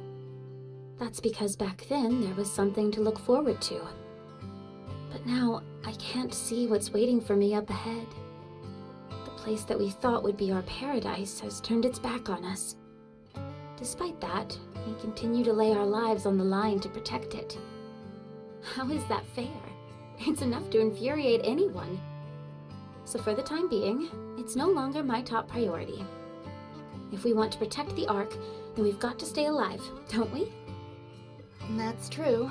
That's because back then there was something to look forward to. But now I can't see what's waiting for me up ahead. The place that we thought would be our paradise has turned its back on us. Despite that, we continue to lay our lives on the line to protect it. How is that fair? It's enough to infuriate anyone. So for the time being, it's no longer my top priority. If we want to protect the Ark, then we've got to stay alive, don't we? That's true.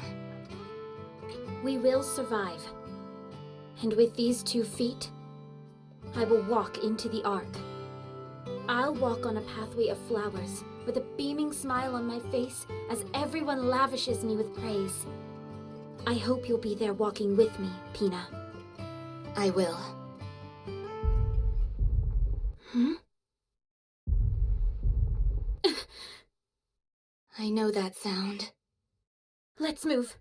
We will survive. And with these 2 feet, I will walk into the Ark. I'll walk on a pathway of flowers, with a beaming smile on my face as everyone lavishes me with praise. I hope you'll be there walking with me, Pina. I will. I know that sound. Let's move.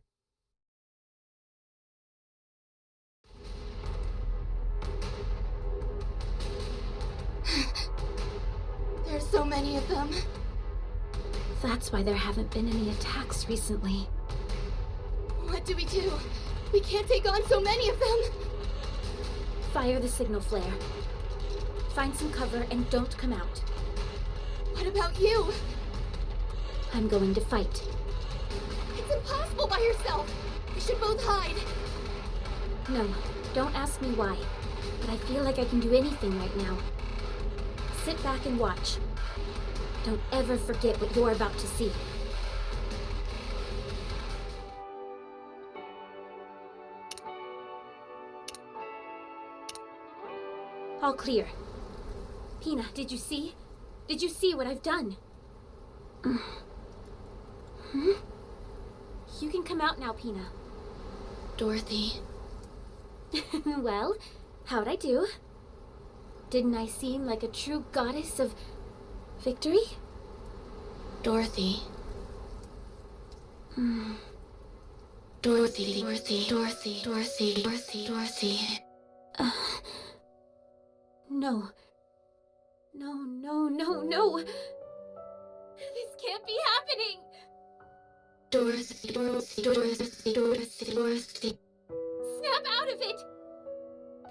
There's so many of them. That's why there haven't been any attacks recently. What do? We can't take on so many of them. Fire the signal flare. Find some cover and don't come out. What about you? I'm going to fight. It's impossible by yourself. We should both hide. No, don't ask me why. But I feel like I can do anything right now. Sit back and watch. Don't ever forget what you're about to see. All clear. Pina, did you see? Did you see what I've done? You can come out now, Pina. Dorothy. Well, how'd I do? Didn't I seem like a true goddess of victory? Dorothy. Dorothy. No. No. This can't be happening! Dorothy. Snap out of it!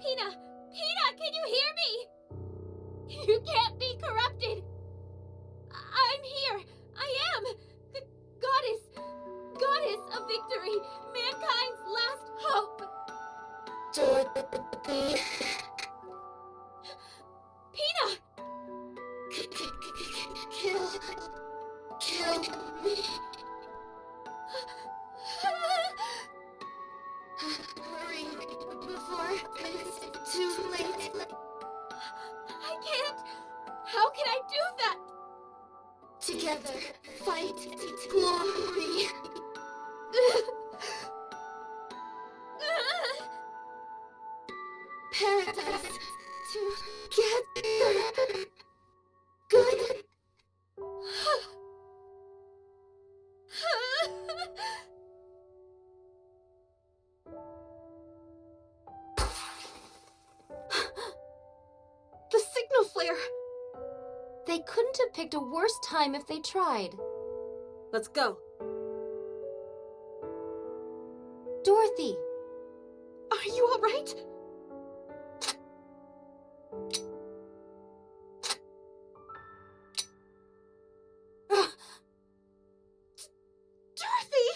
Pina, can you hear me? You can't be corrupted! I'm here! I am! The goddess of victory! Mankind's last hope! Dorothy. Pina! Kill me. Hurry, before it's too late. I can't! How can I do that? Together, fight glory. paradise to get the good. The signal flare! They couldn't have picked a worse time if they tried. Let's go. Dorothy! Are you alright? Dorothy!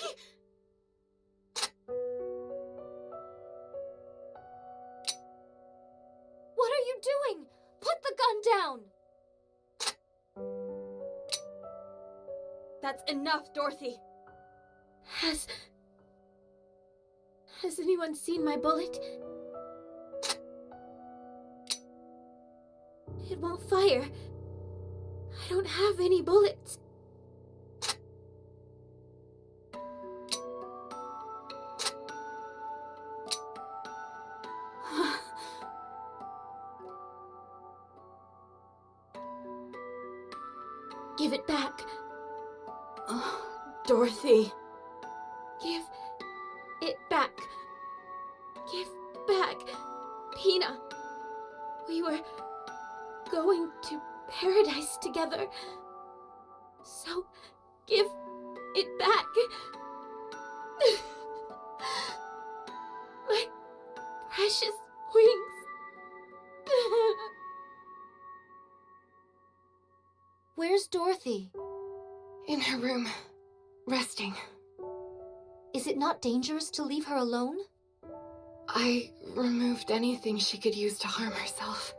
What are you doing? Put the gun down! That's enough, Dorothy. Has anyone seen my bullet? It won't fire. I don't have any bullets. Give it back. Dorothy. Give it back. Give back. Pina. We were going to paradise together. So, give it back. My precious wings. Where's Dorothy? In her room, resting. Is it not dangerous to leave her alone? I removed anything she could use to harm herself.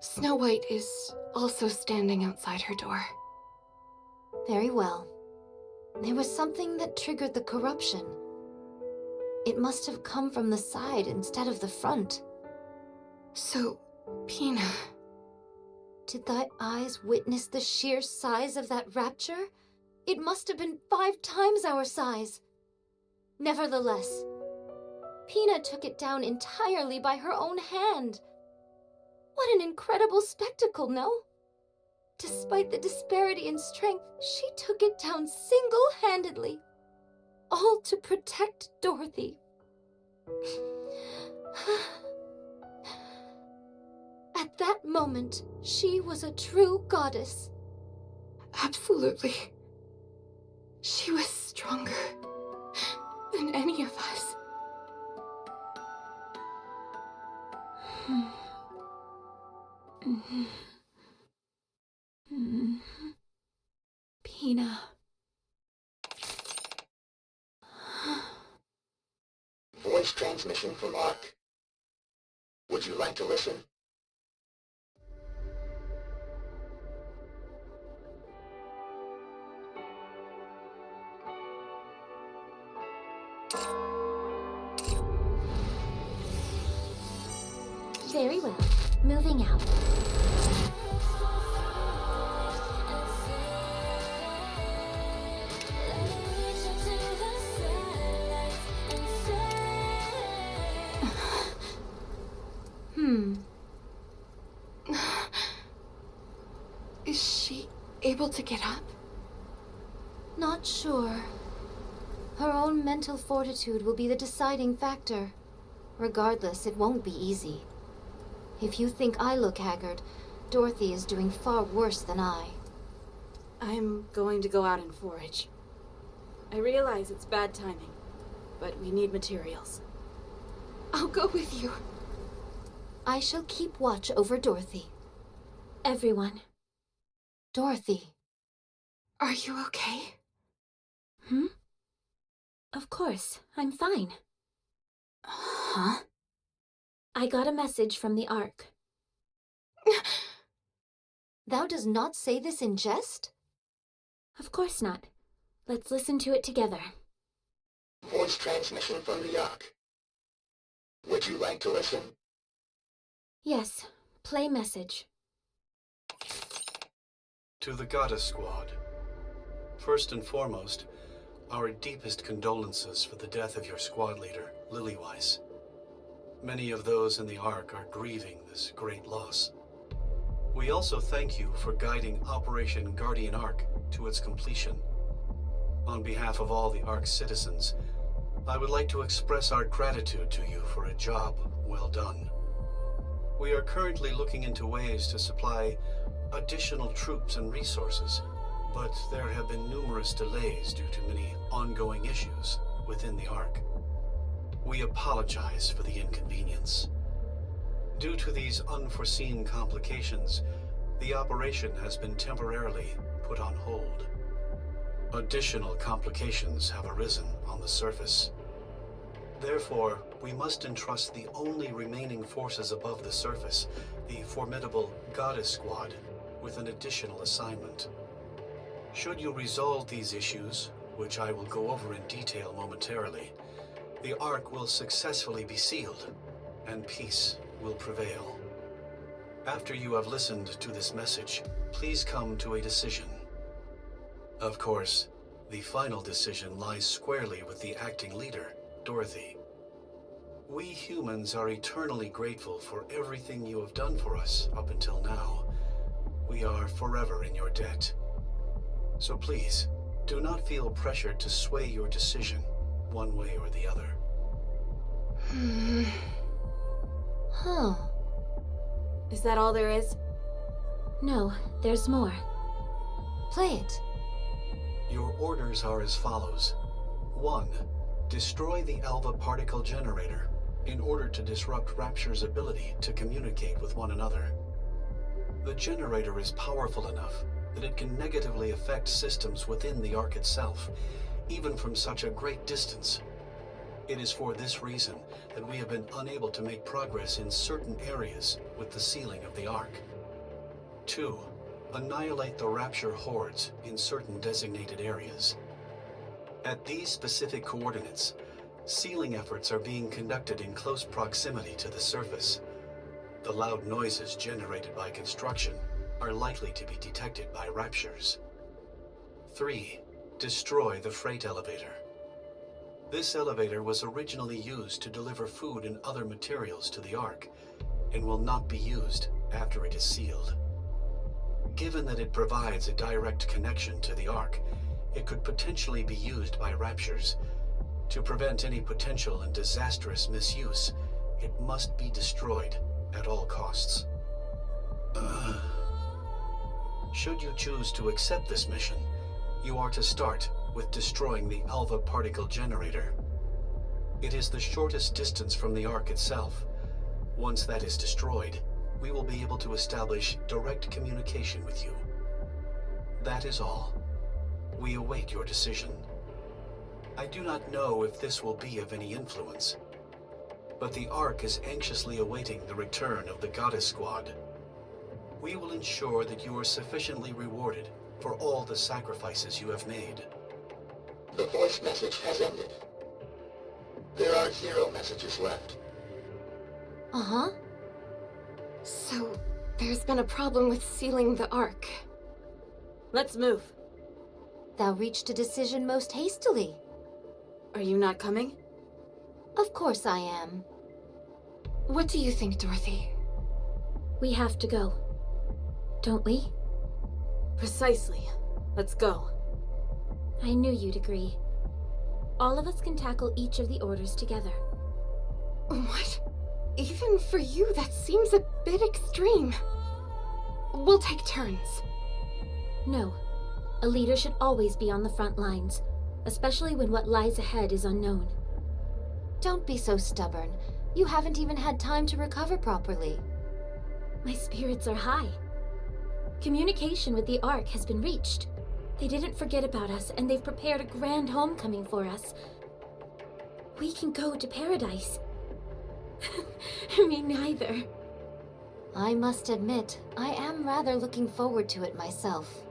Snow White is also standing outside her door. Very well. There was something that triggered the corruption. It must have come from the side instead of the front. So, Pina... Did thy eyes witness the sheer size of that rapture? It must have been 5 times our size. Nevertheless, Pina took it down entirely by her own hand. What an incredible spectacle, no? Despite the disparity in strength, she took it down single-handedly. All to protect Dorothy. At that moment, she was a true goddess. Absolutely. She was stronger than any of us. Pina. Voice transmission from Ark. Would you like to listen? Very well. Moving out. Is she able to get up? Not sure. Her own mental fortitude will be the deciding factor. Regardless, it won't be easy. If you think I look haggard, Dorothy is doing far worse than I. I'm going to go out and forage. I realize it's bad timing, but we need materials. I'll go with you. I shall keep watch over Dorothy. Everyone. Dorothy. Are you okay? Of course, I'm fine. Huh? I got a message from the Ark. Thou does not say this in jest? Of course not. Let's listen to it together. Voice transmission from the Ark. Would you like to listen? Yes, play message. To the Goddess Squad. First and foremost, our deepest condolences for the death of your squad leader, Lilyweiss. Many of those in the Ark are grieving this great loss. We also thank you for guiding Operation Guardian Ark to its completion. On behalf of all the Ark's citizens, I would like to express our gratitude to you for a job well done. We are currently looking into ways to supply additional troops and resources, but there have been numerous delays due to many ongoing issues within the Ark. We apologize for the inconvenience. Due to these unforeseen complications, the operation has been temporarily put on hold. Additional complications have arisen on the surface. Therefore, we must entrust the only remaining forces above the surface, the formidable Goddess Squad, with an additional assignment. Should you resolve these issues, which I will go over in detail momentarily, the Ark will successfully be sealed, and peace will prevail. After you have listened to this message, please come to a decision. Of course, the final decision lies squarely with the acting leader, Dorothy. We humans are eternally grateful for everything you have done for us up until now. We are forever in your debt. So please, do not feel pressured to sway your decision one way or the other. Huh. Is that all there is? No, there's more. Play it. Your orders are as follows. 1. Destroy the Alva particle generator in order to disrupt Rapture's ability to communicate with one another. The generator is powerful enough that it can negatively affect systems within the Ark itself, even from such a great distance. It is for this reason that we have been unable to make progress in certain areas with the sealing of the Ark. 2. Annihilate the Rapture hordes in certain designated areas. At these specific coordinates, sealing efforts are being conducted in close proximity to the surface. The loud noises generated by construction are likely to be detected by Raptures. 3. Destroy the freight elevator. This elevator was originally used to deliver food and other materials to the Ark, and will not be used after it is sealed. Given that it provides a direct connection to the Ark, it could potentially be used by Raptures. To prevent any potential and disastrous misuse, it must be destroyed at all costs. Should you choose to accept this mission, you are to start with destroying the Alva particle generator. It is the shortest distance from the Ark itself. Once that is destroyed, we will be able to establish direct communication with you. That is all. We await your decision. I do not know if this will be of any influence, but the Ark is anxiously awaiting the return of the Goddess Squad. We will ensure that you are sufficiently rewarded for all the sacrifices you have made. The voice message has ended. There are 0 messages left. Uh-huh. So, there's been a problem with sealing the Ark. Let's move. Thou reached a decision most hastily. Are you not coming? Of course I am. What do you think, Dorothy? We have to go. Don't we? Precisely. Let's go. I knew you'd agree. All of us can tackle each of the orders together. What? Even for you, that seems a bit extreme. We'll take turns. No. A leader should always be on the front lines, especially when what lies ahead is unknown. Don't be so stubborn. You haven't even had time to recover properly. My spirits are high. Communication with the Ark has been reached. They didn't forget about us, and they've prepared a grand homecoming for us. We can go to paradise. Me neither. I must admit, I am rather looking forward to it myself.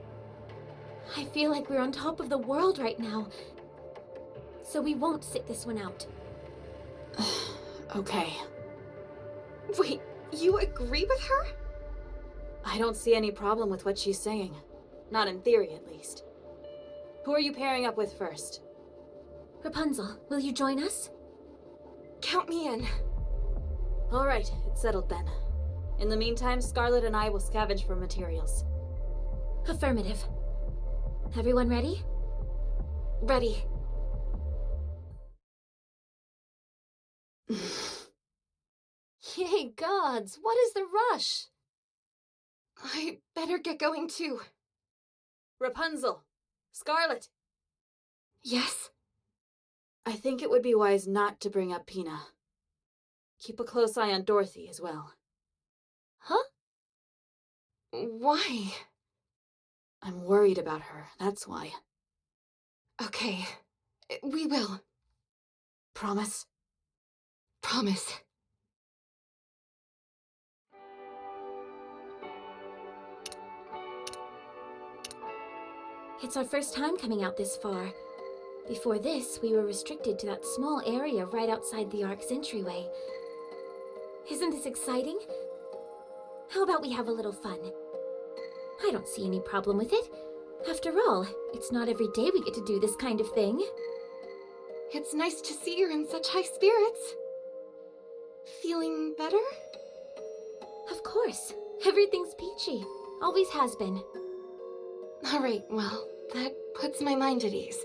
I feel like we're on top of the world right now. So we won't sit this one out. Okay. Wait, you agree with her? I don't see any problem with what she's saying. Not in theory, at least. Who are you pairing up with first? Rapunzel, will you join us? Count me in. Alright, it's settled then. In the meantime, Scarlet and I will scavenge for materials. Affirmative. Everyone ready? Ready. Yay, gods! What is the rush? I better get going too. Rapunzel! Scarlet! Yes? I think it would be wise not to bring up Pina. Keep a close eye on Dorothy as well. Huh? Why? I'm worried about her, that's why. Okay, we will. Promise? Promise. It's our first time coming out this far. Before this, we were restricted to that small area right outside the Ark's entryway. Isn't this exciting? How about we have a little fun? I don't see any problem with it. After all, it's not every day we get to do this kind of thing. It's nice to see you're in such high spirits. Feeling better? Of course. Everything's peachy. Always has been. Alright, well, that puts my mind at ease.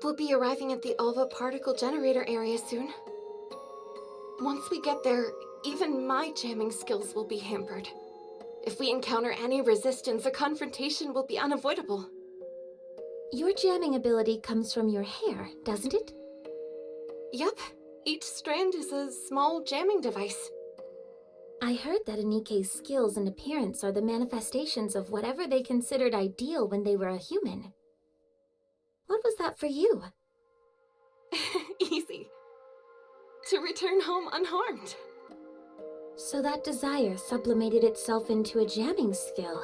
We'll be arriving at the Alva particle generator area soon. Once we get there, even my jamming skills will be hampered. If we encounter any resistance, a confrontation will be unavoidable. Your jamming ability comes from your hair, doesn't it? Yep, each strand is a small jamming device. I heard that Nikke's skills and appearance are the manifestations of whatever they considered ideal when they were a human. What was that for you? Easy. To return home unharmed. So that desire sublimated itself into a jamming skill.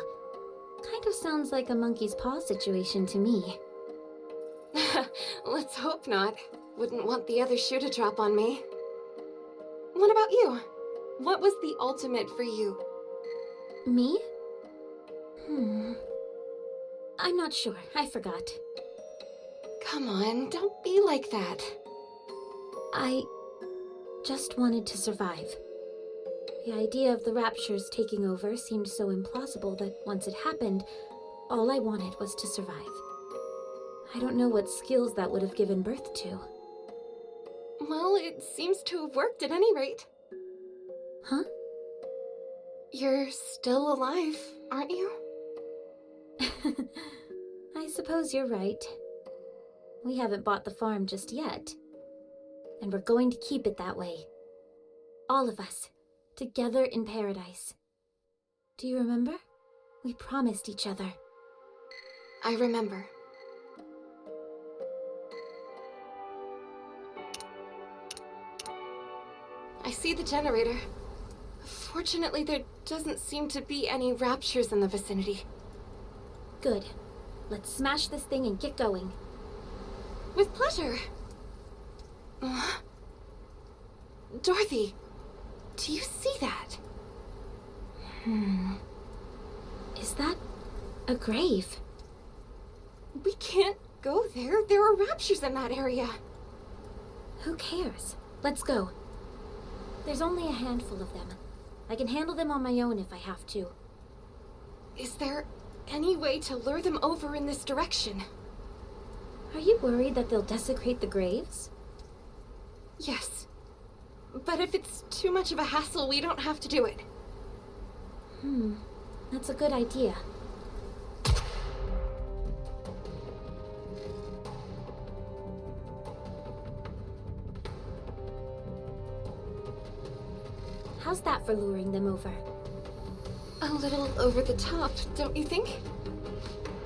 Kind of sounds like a monkey's paw situation to me. Let's hope not. Wouldn't want the other shoe to drop on me. What about you? What was the ultimate for you? Me? I'm not sure. I forgot. Come on, don't be like that. I just wanted to survive. The idea of the raptures taking over seemed so implausible that once it happened, all I wanted was to survive. I don't know what skills that would have given birth to. Well, it seems to have worked at any rate. Huh? You're still alive, aren't you? I suppose you're right. We haven't bought the farm just yet. And we're going to keep it that way. All of us, together in paradise. Do you remember? We promised each other. I remember. I see the generator. Fortunately, there doesn't seem to be any raptures in the vicinity. Good. Let's smash this thing and get going. With pleasure. Dorothy, do you see that? Is that a grave? We can't go there. There are raptures in that area. Who cares? Let's go. There's only a handful of them. I can handle them on my own if I have to. Is there any way to lure them over in this direction? Are you worried that they'll desecrate the graves? Yes. But if it's too much of a hassle, we don't have to do it. That's a good idea. How's that for luring them over? A little over the top, don't you think?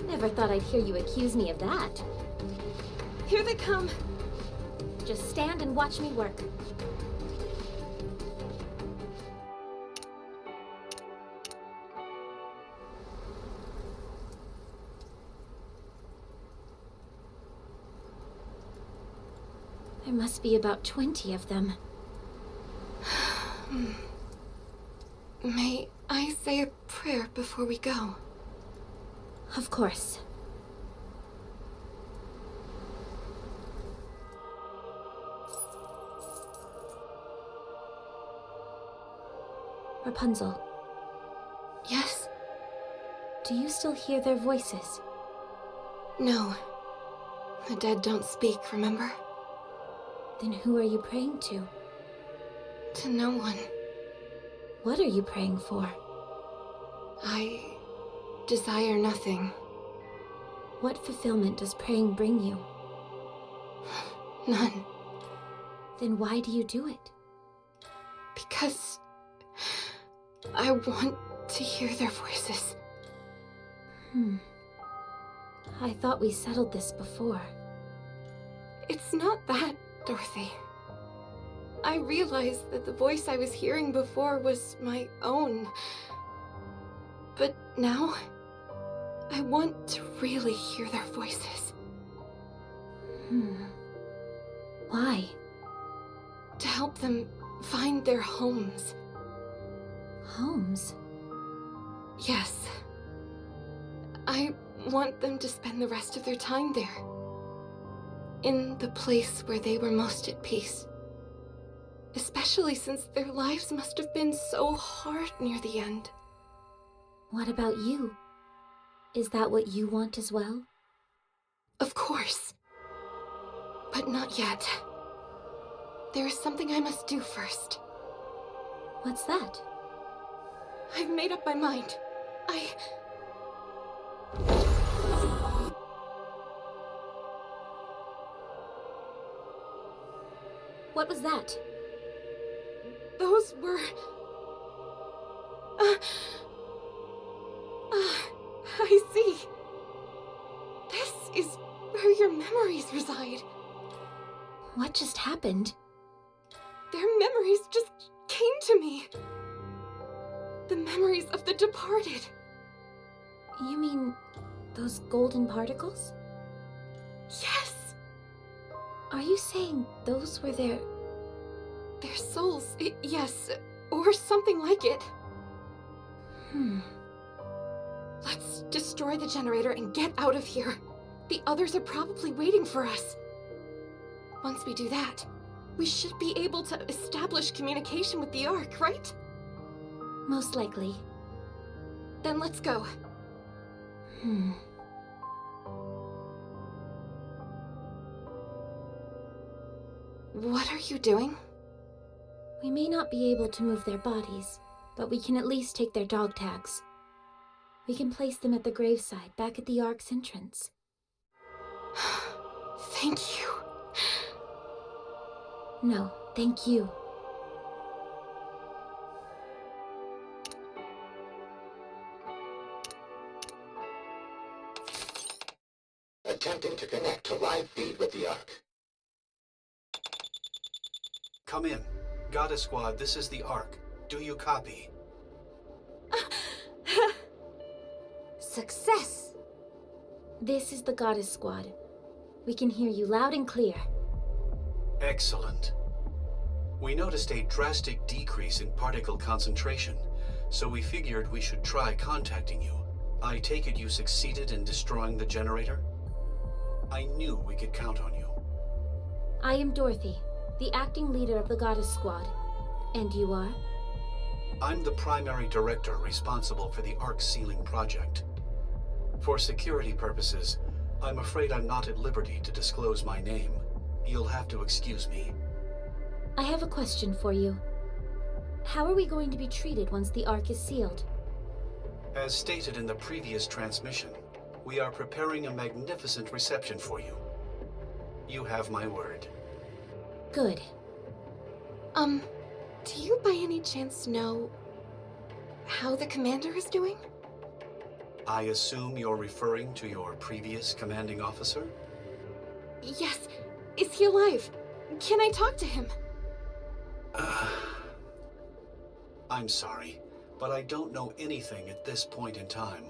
Never thought I'd hear you accuse me of that. Here they come. Just stand and watch me work. There must be about 20 of them. May I say a prayer before we go? Of course. Rapunzel, Yes? do you still hear their voices? No. The dead don't speak, remember? Then who are you praying to? To no one. What are you praying for? I desire nothing. What fulfillment does praying bring you? None. Then why do you do it? Because I want to hear their voices. I thought we settled this before. It's not that, Dorothy. I realized that the voice I was hearing before was my own. But now, I want to really hear their voices. Why? To help them find their homes. Homes? Yes. I want them to spend the rest of their time there. In the place where they were most at peace. Especially since their lives must have been so hard near the end. What about you? Is that what you want as well? Of course. But not yet. There is something I must do first. What's that? I've made up my mind. What was that? Those were... I see. This is where your memories reside. What just happened? Their memories just came to me. The memories of the departed. You mean those golden particles? Yes, Are you saying those were their... their souls. Yes, or something like it. Let's destroy the generator and get out of here. The others are probably waiting for us. Once we do that, we should be able to establish communication with the Ark, right? Most likely. Then let's go. What are you doing? We may not be able to move their bodies, but we can at least take their dog tags. We can place them at the graveside back at the Ark's entrance. Thank you. No, thank you. Attempting to connect to live feed with the Ark. Come in. Goddess Squad, this is the Ark. Do you copy? Success! This is the Goddess Squad. We can hear you loud and clear. Excellent. We noticed a drastic decrease in particle concentration, so we figured we should try contacting you. I take it you succeeded in destroying the generator? I knew we could count on you. I am Dorothy, the acting leader of the Goddess Squad. And you are? I'm the primary director responsible for the Ark sealing project. For security purposes, I'm afraid I'm not at liberty to disclose my name. You'll have to excuse me. I have a question for you. How are we going to be treated once the Ark is sealed? As stated in the previous transmission, we are preparing a magnificent reception for you. You have my word. Good. Do you by any chance know how the commander is doing? I assume you're referring to your previous commanding officer? Yes. Is he alive? Can I talk to him? I'm sorry, but I don't know anything at this point in time.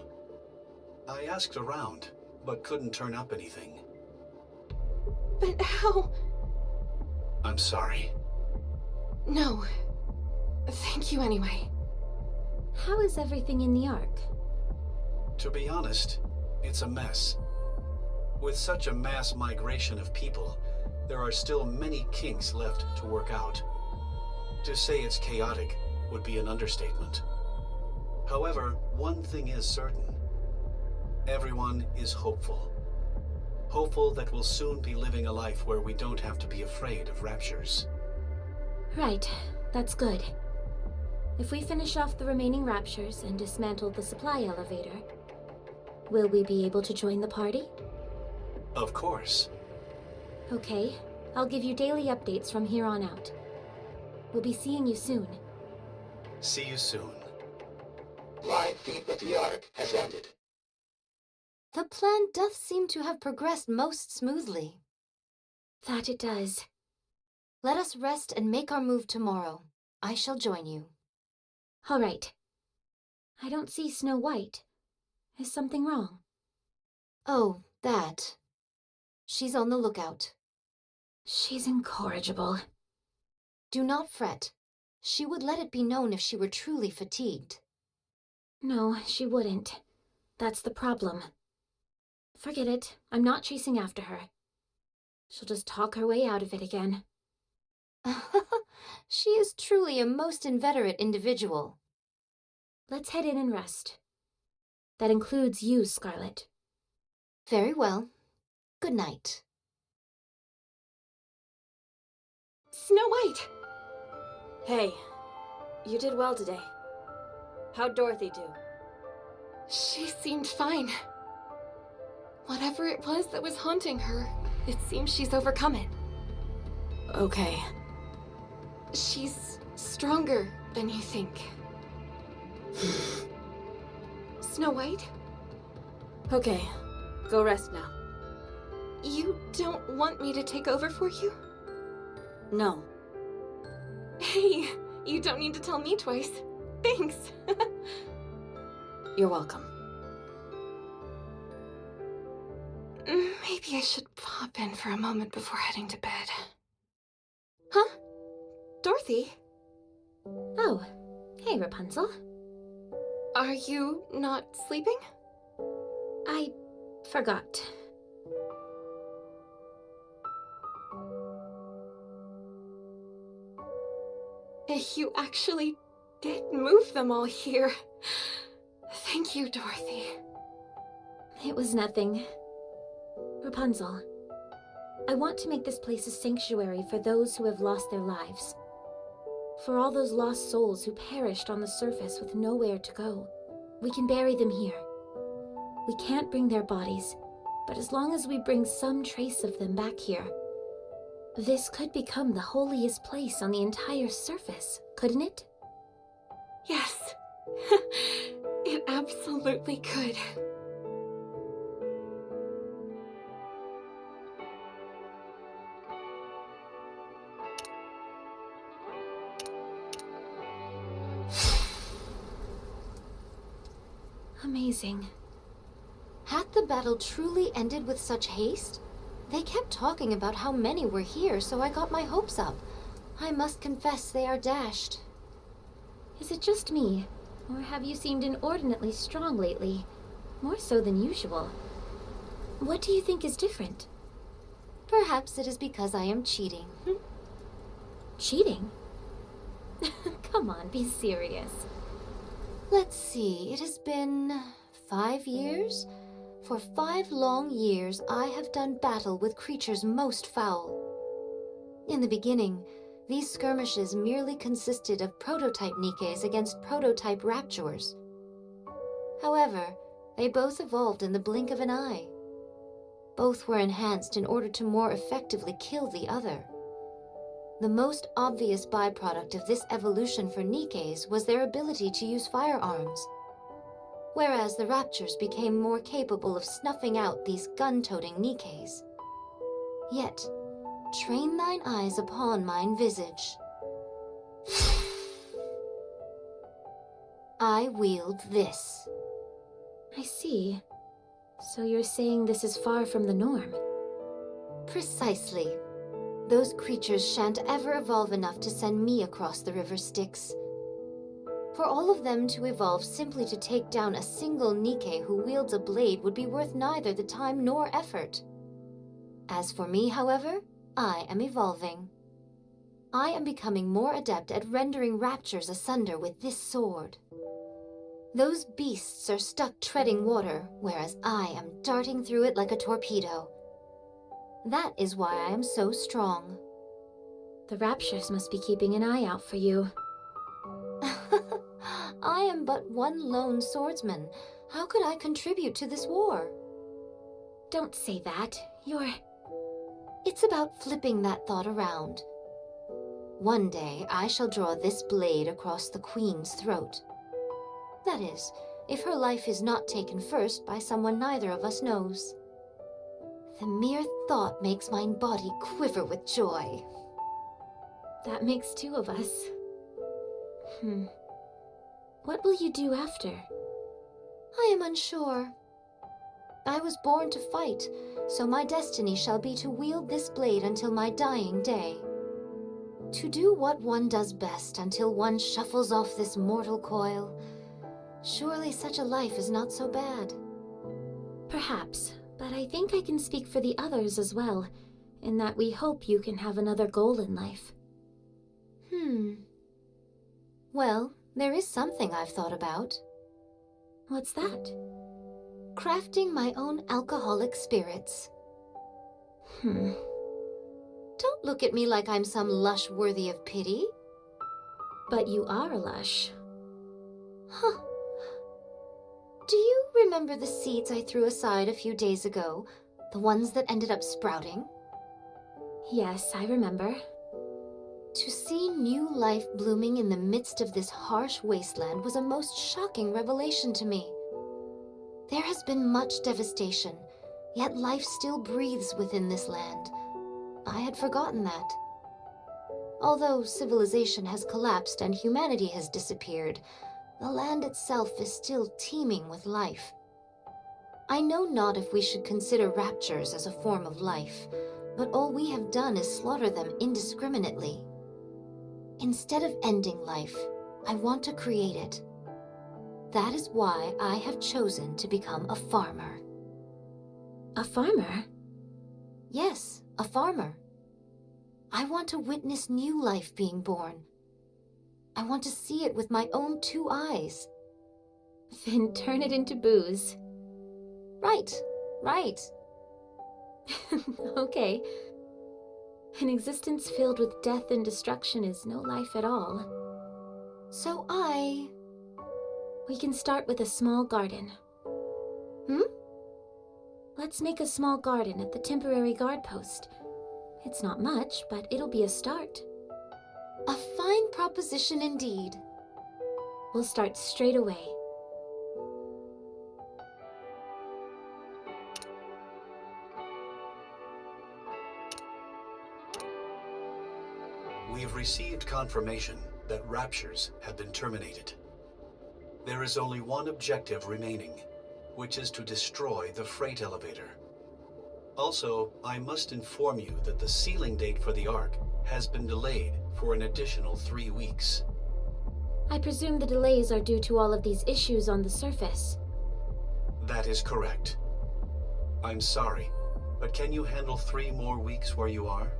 I asked around, but couldn't turn up anything. But how? I'm sorry. No. Thank you anyway. How is everything in the Ark? To be honest, it's a mess. With such a mass migration of people, there are still many kinks left to work out. To say it's chaotic would be an understatement. However, one thing is certain. Everyone is hopeful. Hopeful that we'll soon be living a life where we don't have to be afraid of raptures. Right, that's good. If we finish off the remaining raptures and dismantle the supply elevator, will we be able to join the party? Of course. Okay, I'll give you daily updates from here on out. We'll be seeing you soon. See you soon. Live feed with the Ark has ended. The plan doth seem to have progressed most smoothly. That it does. Let us rest and make our move tomorrow. I shall join you. All right. I don't see Snow White. Is something wrong? Oh, that. She's on the lookout. She's incorrigible. Do not fret. She would let it be known if she were truly fatigued. No, she wouldn't. That's the problem. Forget it. I'm not chasing after her. She'll just talk her way out of it again. She is truly a most inveterate individual. Let's head in and rest. That includes you, Scarlet. Very well. Good night. Snow White! Hey, you did well today. How'd Dorothy do? She seemed fine. Whatever it was that was haunting her, it seems she's overcome it. Okay. She's stronger than you think. Snow White? Okay, go rest now. You don't want me to take over for you? No. Hey, you don't need to tell me twice. Thanks. You're welcome. Maybe I should pop in for a moment before heading to bed. Huh? Dorothy? Oh, hey, Rapunzel. Are you not sleeping? I forgot. You actually did move them all here. Thank you, Dorothy. It was nothing. Rapunzel, I want to make this place a sanctuary for those who have lost their lives. For all those lost souls who perished on the surface with nowhere to go. We can bury them here. We can't bring their bodies, but as long as we bring some trace of them back here, this could become the holiest place on the entire surface, couldn't it? Yes. It absolutely could. Amazing. Had the battle truly ended with such haste? They kept talking about how many were here, so I got my hopes up. I must confess they are dashed. Is it just me, or have you seemed inordinately strong lately? More so than usual. What do you think is different? Perhaps it is because I am cheating. Cheating? Come on, be serious. Let's see, it has been 5 years? For 5 long years, I have done battle with creatures most foul. In the beginning, these skirmishes merely consisted of prototype Nikkes against prototype raptures. However, they both evolved in the blink of an eye. Both were enhanced in order to more effectively kill the other. The most obvious byproduct of this evolution for Nikkes was their ability to use firearms, whereas the raptures became more capable of snuffing out these gun-toting Nikkes. Yet, train thine eyes upon mine visage. I wield this. I see. So you're saying this is far from the norm? Precisely. Those creatures shan't ever evolve enough to send me across the river Styx. For all of them to evolve simply to take down a single Nikke who wields a blade would be worth neither the time nor effort. As for me, however, I am evolving. I am becoming more adept at rendering raptures asunder with this sword. Those beasts are stuck treading water, whereas I am darting through it like a torpedo. That is why I am so strong. The Raptures must be keeping an eye out for you. I am but one lone swordsman. How could I contribute to this war? Don't say that. It's about flipping that thought around. One day, I shall draw this blade across the Queen's throat. That is, if her life is not taken first by someone neither of us knows. The mere thought makes my body quiver with joy. That makes two of us. What will you do after? I am unsure. I was born to fight, so my destiny shall be to wield this blade until my dying day. To do what one does best until one shuffles off this mortal coil. Surely such a life is not so bad. Perhaps, but I think I can speak for the others as well, in that we hope you can have another goal in life. Well, there is something I've thought about. What's that? Crafting my own alcoholic spirits. Don't look at me like I'm some lush worthy of pity. But you are a lush. Huh. Do you remember the seeds I threw aside a few days ago? The ones that ended up sprouting? Yes, I remember. To see new life blooming in the midst of this harsh wasteland was a most shocking revelation to me. There has been much devastation, yet life still breathes within this land. I had forgotten that. Although civilization has collapsed and humanity has disappeared, the land itself is still teeming with life. I know not if we should consider raptures as a form of life, but all we have done is slaughter them indiscriminately. Instead of ending life, I want to create it. That is why I have chosen to become a farmer. A farmer? Yes, a farmer. I want to witness new life being born. I want to see it with my own two eyes. Then turn it into booze. Right. Okay. An existence filled with death and destruction is no life at all. So We can start with a small garden. Let's make a small garden at the temporary guard post. It's not much, but it'll be a start. A fine proposition indeed. We'll start straight away. We've received confirmation that raptures have been terminated. There is only one objective remaining, which is to destroy the freight elevator. Also, I must inform you that the sealing date for the Ark has been delayed for an additional 3 weeks. I presume the delays are due to all of these issues on the surface. That is correct. I'm sorry, but can you handle 3 more weeks where you are?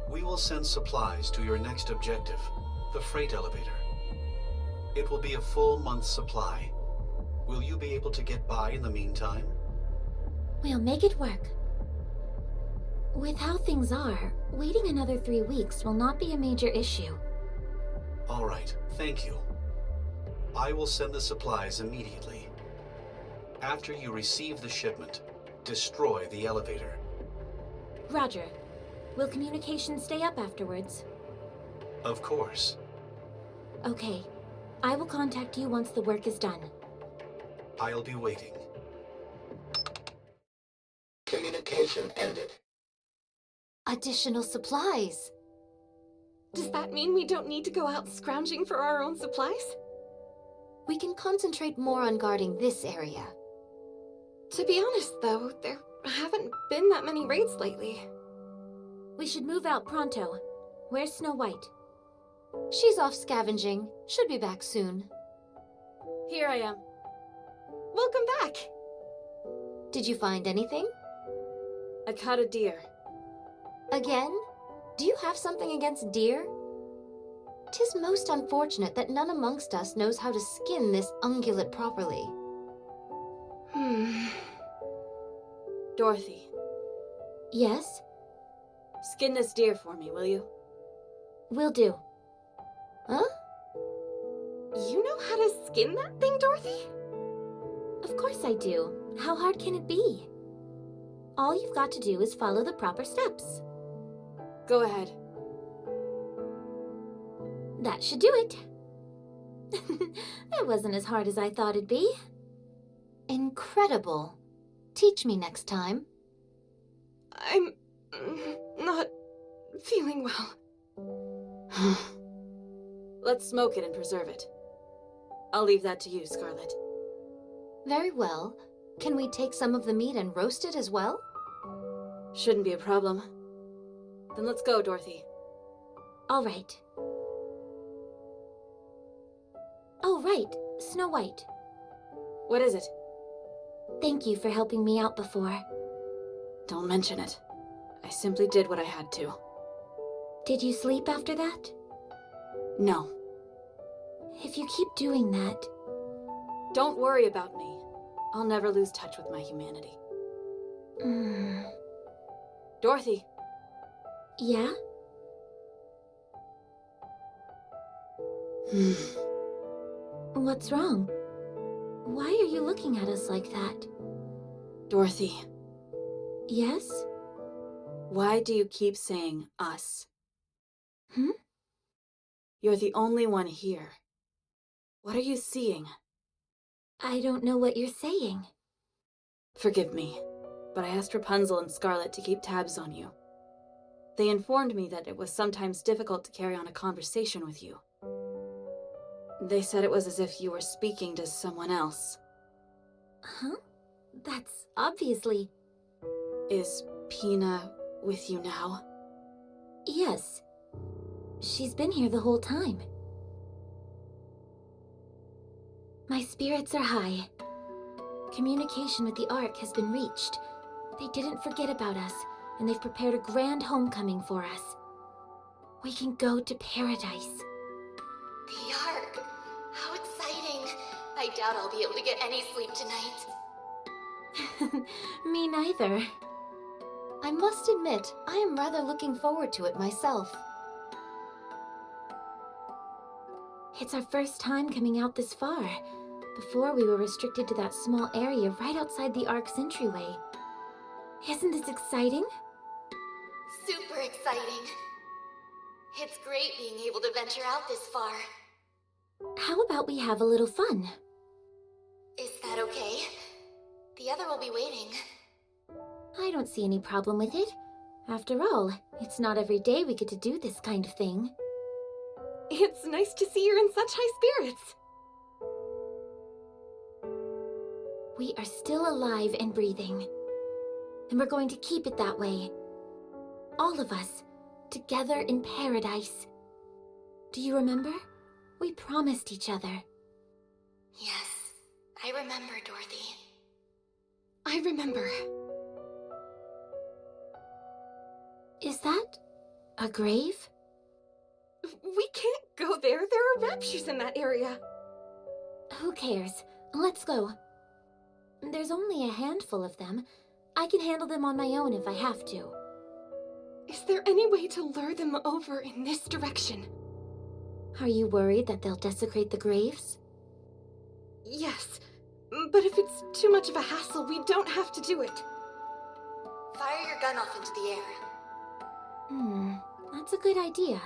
We will send supplies to your next objective, the freight elevator. It will be a full month's supply. Will you be able to get by in the meantime? We'll make it work. With how things are, waiting another 3 weeks will not be a major issue. All right, thank you. I will send the supplies immediately. After you receive the shipment, destroy the elevator. Roger. Will communication stay up afterwards? Of course. Okay. I will contact you once the work is done. I'll be waiting. Communication ended. Additional supplies. Does that mean we don't need to go out scrounging for our own supplies? We can concentrate more on guarding this area. To be honest, though, there haven't been that many raids lately. We should move out pronto. Where's Snow White? She's off scavenging. Should be back soon. Here I am. Welcome back! Did you find anything? I caught a deer. Again? Do you have something against deer? 'Tis most unfortunate that none amongst us knows how to skin this ungulate properly. Dorothy, Yes, skin this deer for me, will you? will do. Huh? You know how to skin that thing, Dorothy? Of course I do. How hard can it be? All you've got to do is follow the proper steps. Go ahead. That should do it. That wasn't as hard as I thought it'd be. Incredible. Teach me next time. I'm not feeling well. Let's smoke it and preserve it. I'll leave that to you, Scarlet. Very well. Can we take some of the meat and roast it as well? Shouldn't be a problem. Then let's go, Dorothy. All right. Oh, right. Snow White. What is it? Thank you for helping me out before. Don't mention it. I simply did what I had to. Did you sleep after that? No. If you keep doing that... Don't worry about me. I'll never lose touch with my humanity. Dorothy. Yeah? What's wrong? Why are you looking at us like that? Dorothy, Yes? why do you keep saying us? Hmm? You're the only one here. What are you seeing? I don't know what you're saying. Forgive me, but I asked Rapunzel and Scarlet to keep tabs on you. They informed me that it was sometimes difficult to carry on a conversation with you. They said it was as if you were speaking to someone else. Huh? That's obviously... Is Pina with you now? Yes. She's been here the whole time. My spirits are high. Communication with the Ark has been reached. They didn't forget about us, and they've prepared a grand homecoming for us. We can go to paradise. The Ark! How exciting! I doubt I'll be able to get any sleep tonight. Me neither. I must admit, I am rather looking forward to it myself. It's our first time coming out this far. Before, we were restricted to that small area right outside the Ark's entryway. Isn't this exciting? Super exciting. It's great being able to venture out this far. How about we have a little fun? Is that okay? The other will be waiting. I don't see any problem with it. After all, it's not every day we get to do this kind of thing. It's nice to see you're in such high spirits. We are still alive and breathing. And we're going to keep it that way. All of us, together in paradise. Do you remember? We promised each other. Yes, I remember, Dorothy. I remember. Is that a grave? We can't go there. There are raptures in that area. Who cares? Let's go. There's only a handful of them. I can handle them on my own if I have to. Is there any way to lure them over in this direction? Are you worried that they'll desecrate the graves? Yes, but if it's too much of a hassle, we don't have to do it. Fire your gun off into the air. That's a good idea.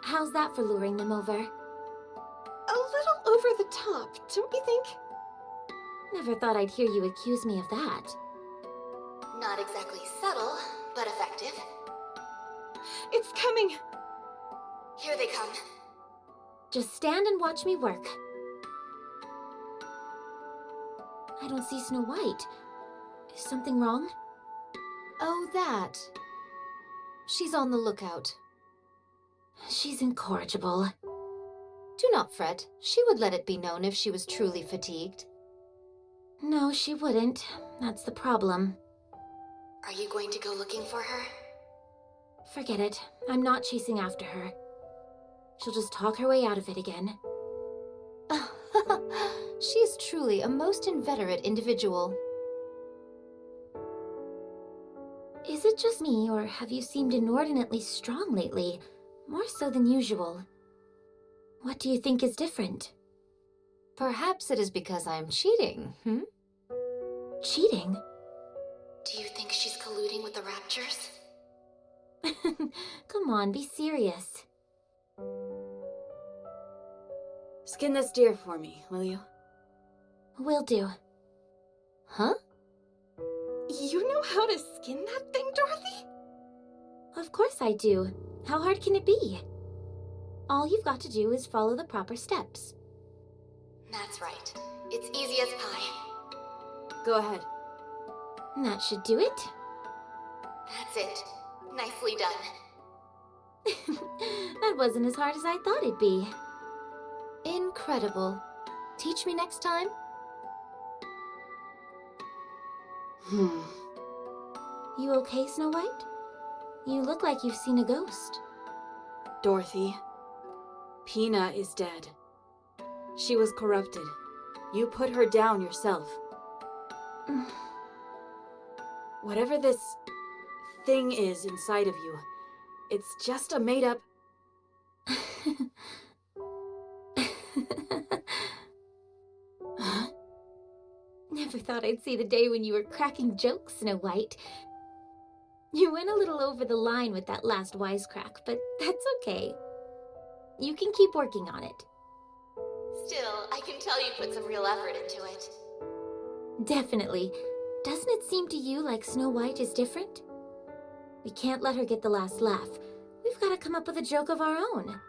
How's that for luring them over? A little over the top, don't you think? Never thought I'd hear you accuse me of that. Not exactly subtle, but effective. It's coming! Here they come. Just stand and watch me work. I don't see Snow White. Is something wrong? Oh, that. She's on the lookout. She's incorrigible. Do not fret. She would let it be known if she was truly fatigued. No, she wouldn't. That's the problem. Are you going to go looking for her? Forget it. I'm not chasing after her. She'll just talk her way out of it again. She is truly a most inveterate individual. Is it just me, or have you seemed inordinately strong lately? More so than usual. What do you think is different? Perhaps it is because I'm cheating, Cheating? Do you think she's colluding with the Raptures? Come on, be serious. Skin this deer for me, will you? Will do. Huh? You know how to skin that thing, Dorothy? Of course I do. How hard can it be? All you've got to do is follow the proper steps. That's right. It's easy as pie. Go ahead. That should do it. That's it. Nicely done. That wasn't as hard as I thought it'd be. Incredible. Teach me next time? You okay, Snow White? You look like you've seen a ghost. Dorothy, Pina is dead. She was corrupted. You put her down yourself. Whatever this thing is inside of you, it's just a made-up... Never thought I'd see the day when you were cracking jokes, Snow White. You went a little over the line with that last wisecrack, but that's okay. You can keep working on it. Still, I can tell you put some real effort into it. Definitely. Doesn't it seem to you like Snow White is different? We can't let her get the last laugh. We've got to come up with a joke of our own.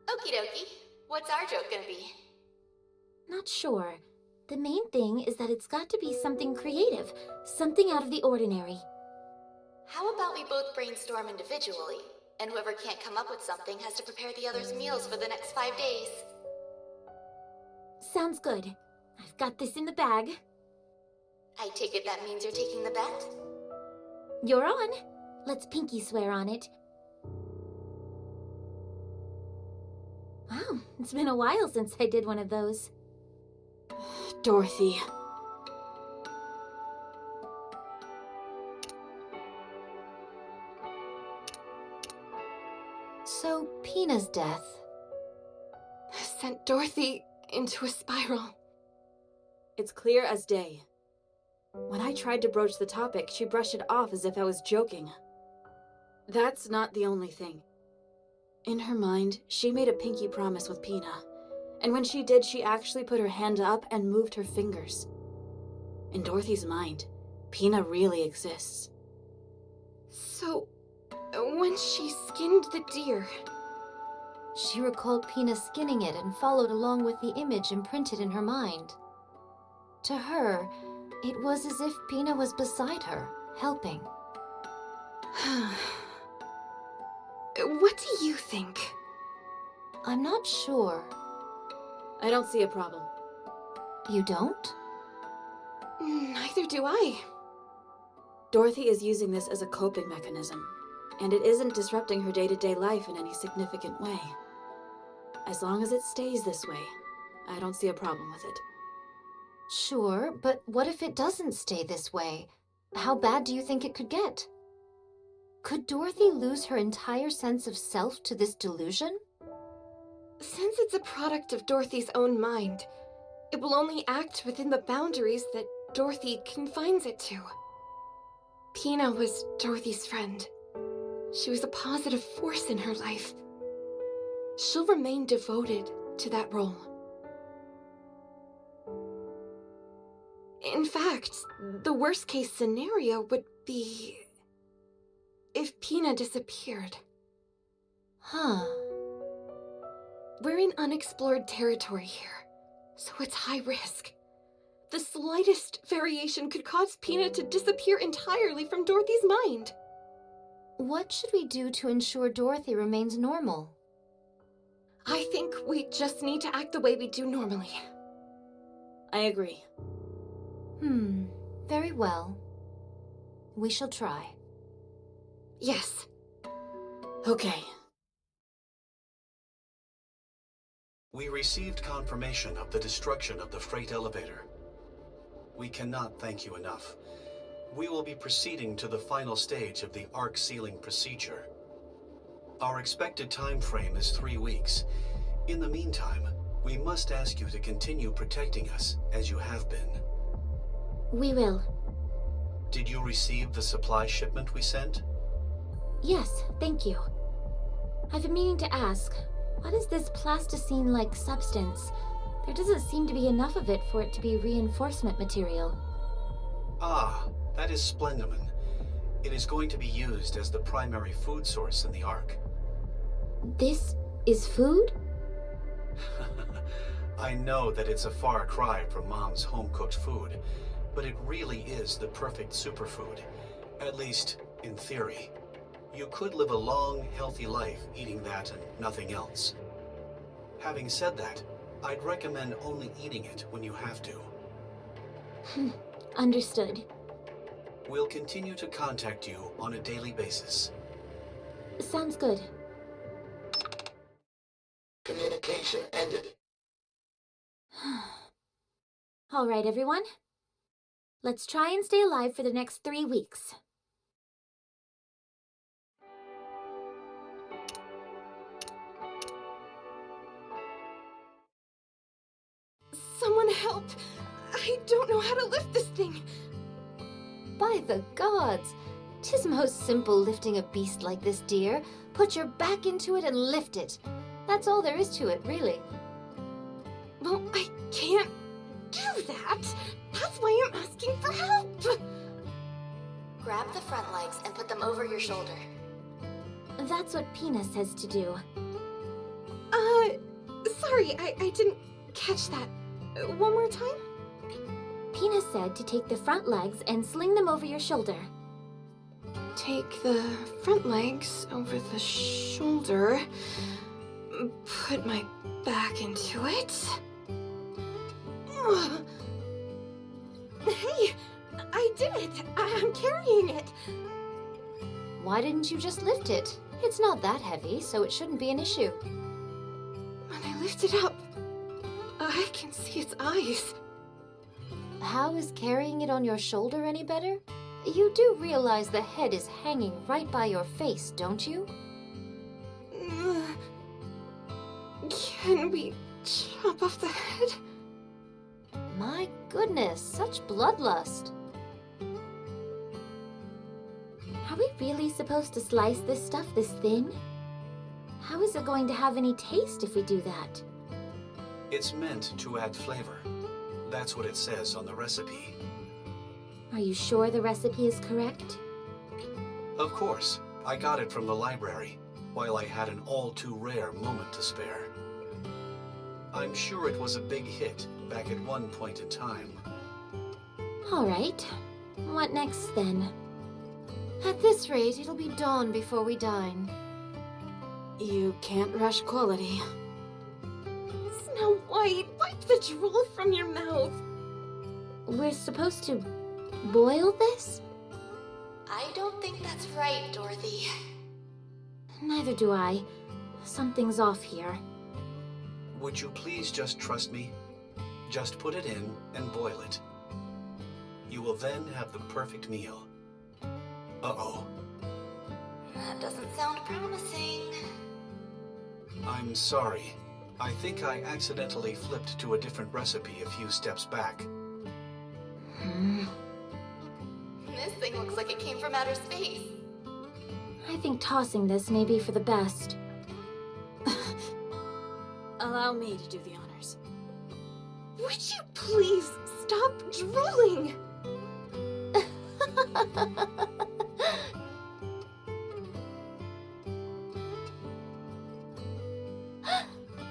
Okie dokie. What's our joke gonna be? Not sure. The main thing is that it's got to be something creative, something out of the ordinary. How about we both brainstorm individually, and whoever can't come up with something has to prepare the other's meals for the next 5 days? Sounds good. I've got this in the bag. I take it that means you're taking the bet? You're on. Let's pinky swear on it. Wow, it's been a while since I did one of those. Dorothy. So, Pina's death. Sent Dorothy into a spiral. It's clear as day. When I tried to broach the topic, she brushed it off as if I was joking. That's not the only thing. In her mind, she made a pinky promise with Pina. And when she did, she actually put her hand up and moved her fingers. In Dorothy's mind, Pina really exists. So, when she skinned the deer... She recalled Pina skinning it and followed along with the image imprinted in her mind. To her, it was as if Pina was beside her, helping. What do you think? I'm not sure. I don't see a problem. You don't? Neither do I. Dorothy is using this as a coping mechanism, and it isn't disrupting her day-to-day life in any significant way. As long as it stays this way, I don't see a problem with it. Sure, but what if it doesn't stay this way? How bad do you think it could get? Could Dorothy lose her entire sense of self to this delusion? Since it's a product of Dorothy's own mind, it will only act within the boundaries that Dorothy confines it to. Pina was Dorothy's friend. She was a positive force in her life. She'll remain devoted to that role. In fact, the worst-case scenario would be if Pina disappeared. Huh. We're in unexplored territory here, so it's high risk. The slightest variation could cause Pina to disappear entirely from Dorothy's mind. What should we do to ensure Dorothy remains normal? I think we just need to act the way we do normally. I agree. Very well. We shall try. Yes. Okay. We received confirmation of the destruction of the freight elevator. We cannot thank you enough. We will be proceeding to the final stage of the arc sealing procedure. Our expected time frame is 3 weeks. In the meantime, we must ask you to continue protecting us as you have been. We will. Did you receive the supply shipment we sent? Yes, thank you. I've been meaning to ask, what is this plasticine-like substance? There doesn't seem to be enough of it for it to be reinforcement material. Ah, that is Splendamin. It is going to be used as the primary food source in the Ark. This is food? I know that it's a far cry from Mom's home-cooked food, but it really is the perfect superfood. At least, in theory. You could live a long, healthy life eating that and nothing else. Having said that, I'd recommend only eating it when you have to. Understood. We'll continue to contact you on a daily basis. Sounds good. Communication ended. All right, everyone. Let's try and stay alive for the next 3 weeks. Someone help! I don't know how to lift this thing! By the gods! 'Tis most simple lifting a beast like this, dear. Put your back into it and lift it. That's all there is to it, really. Well, I can't do that! That's why I'm asking for help! Grab the front legs and put them over your shoulder. That's what Pina says to do. Sorry, I didn't catch that. One more time? Pina said to take the front legs and sling them over your shoulder. Take the front legs over the shoulder. Put my back into it. Hey! I did it! I'm carrying it! Why didn't you just lift it? It's not that heavy, so it shouldn't be an issue. When I lift it up, I can see its eyes. How is carrying it on your shoulder any better? You do realize the head is hanging right by your face, don't you? Can we chop off the head? My goodness, such bloodlust. Are we really supposed to slice this stuff this thin? How is it going to have any taste if we do that? It's meant to add flavor. That's what it says on the recipe. Are you sure the recipe is correct? Of course, I got it from the library, while I had an all-too-rare moment to spare. I'm sure it was a big hit back at one point in time. All right. What next then? At this rate, it'll be dawn before we dine. You can't rush quality. Snow White, wipe the drool from your mouth. We're supposed to boil this? I don't think that's right, Dorothy. Neither do I. Something's off here. Would you please just trust me? Just put it in and boil it. You will then have the perfect meal. Uh-oh. That doesn't sound promising. I'm sorry. I think I accidentally flipped to a different recipe a few steps back. This thing looks like it came from outer space. I think tossing this may be for the best. Allow me to do the honors. Would you please stop drooling?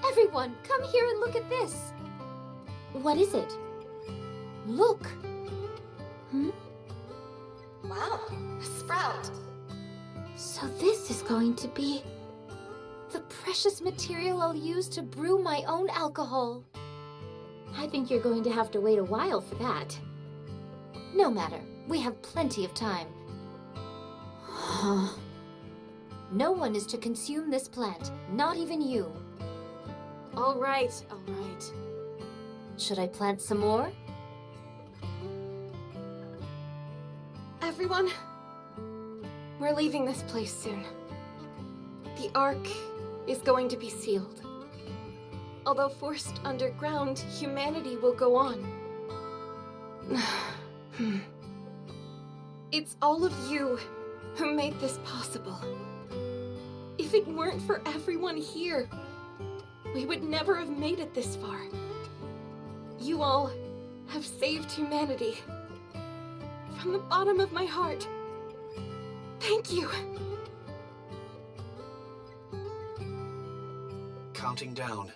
Everyone, come here and look at this. What is it? Look. Wow, a sprout. So this is going to be... The precious material I'll use to brew my own alcohol. I think you're going to have to wait a while for that. No matter. We have plenty of time. No one is to consume this plant, not even you. All right, all right. Should I plant some more? Everyone, we're leaving this place soon. The Ark is going to be sealed. Although forced underground, humanity will go on. It's all of you who made this possible. If it weren't for everyone here, we would never have made it this far. You all have saved humanity. From the bottom of my heart, thank you. Counting down.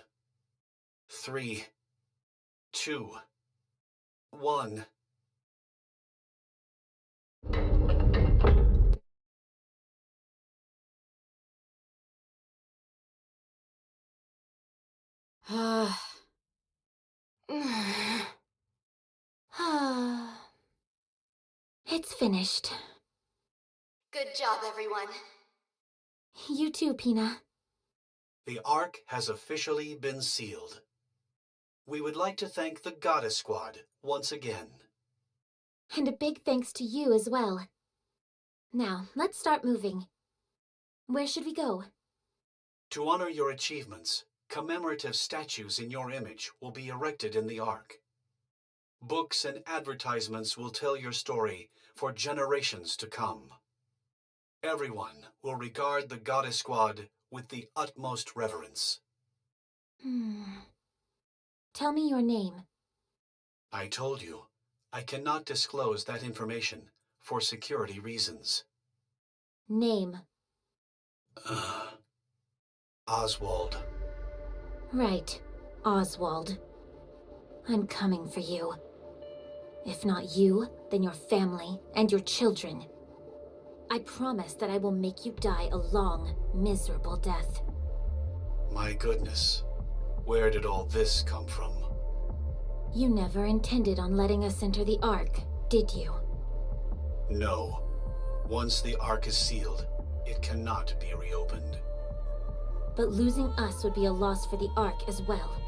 3, 2, 1. It's finished. Good job, everyone. You too, Pina. The Ark has officially been sealed. We would like to thank the Goddess Squad once again. And a big thanks to you as well. Now, let's start moving. Where should we go? To honor your achievements, commemorative statues in your image will be erected in the Ark. Books and advertisements will tell your story for generations to come. Everyone will regard the Goddess Squad with the utmost reverence. Tell me your name. I told you, I cannot disclose that information for security reasons. Name. Oswald. Right, Oswald. I'm coming for you. If not you, then your family and your children. I promise that I will make you die a long, miserable death. My goodness, where did all this come from? You never intended on letting us enter the Ark, did you? No. Once the Ark is sealed, it cannot be reopened. But losing us would be a loss for the Ark as well.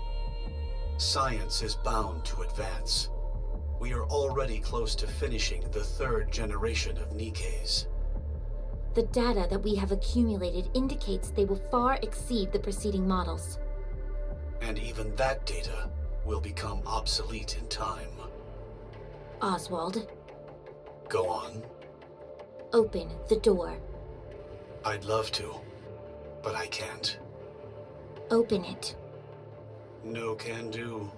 Science is bound to advance. We are already close to finishing the 3rd generation of Nikkes. The data that we have accumulated indicates they will far exceed the preceding models. And even that data will become obsolete in time. Oswald, Go on. open the door. I'd love to, but I can't. Open it. No can do.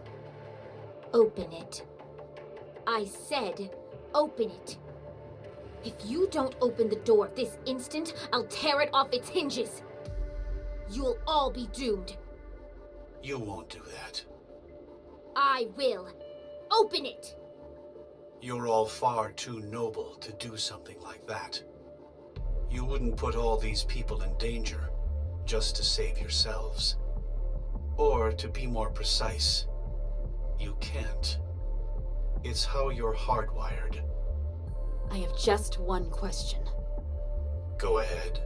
Open it. I said, open it. If you don't open the door this instant, I'll tear it off its hinges. You'll all be doomed. You won't do that. I will. Open it! You're all far too noble to do something like that. You wouldn't put all these people in danger just to save yourselves. Or, to be more precise, you can't. It's how you're hardwired. I have just one question. Go ahead.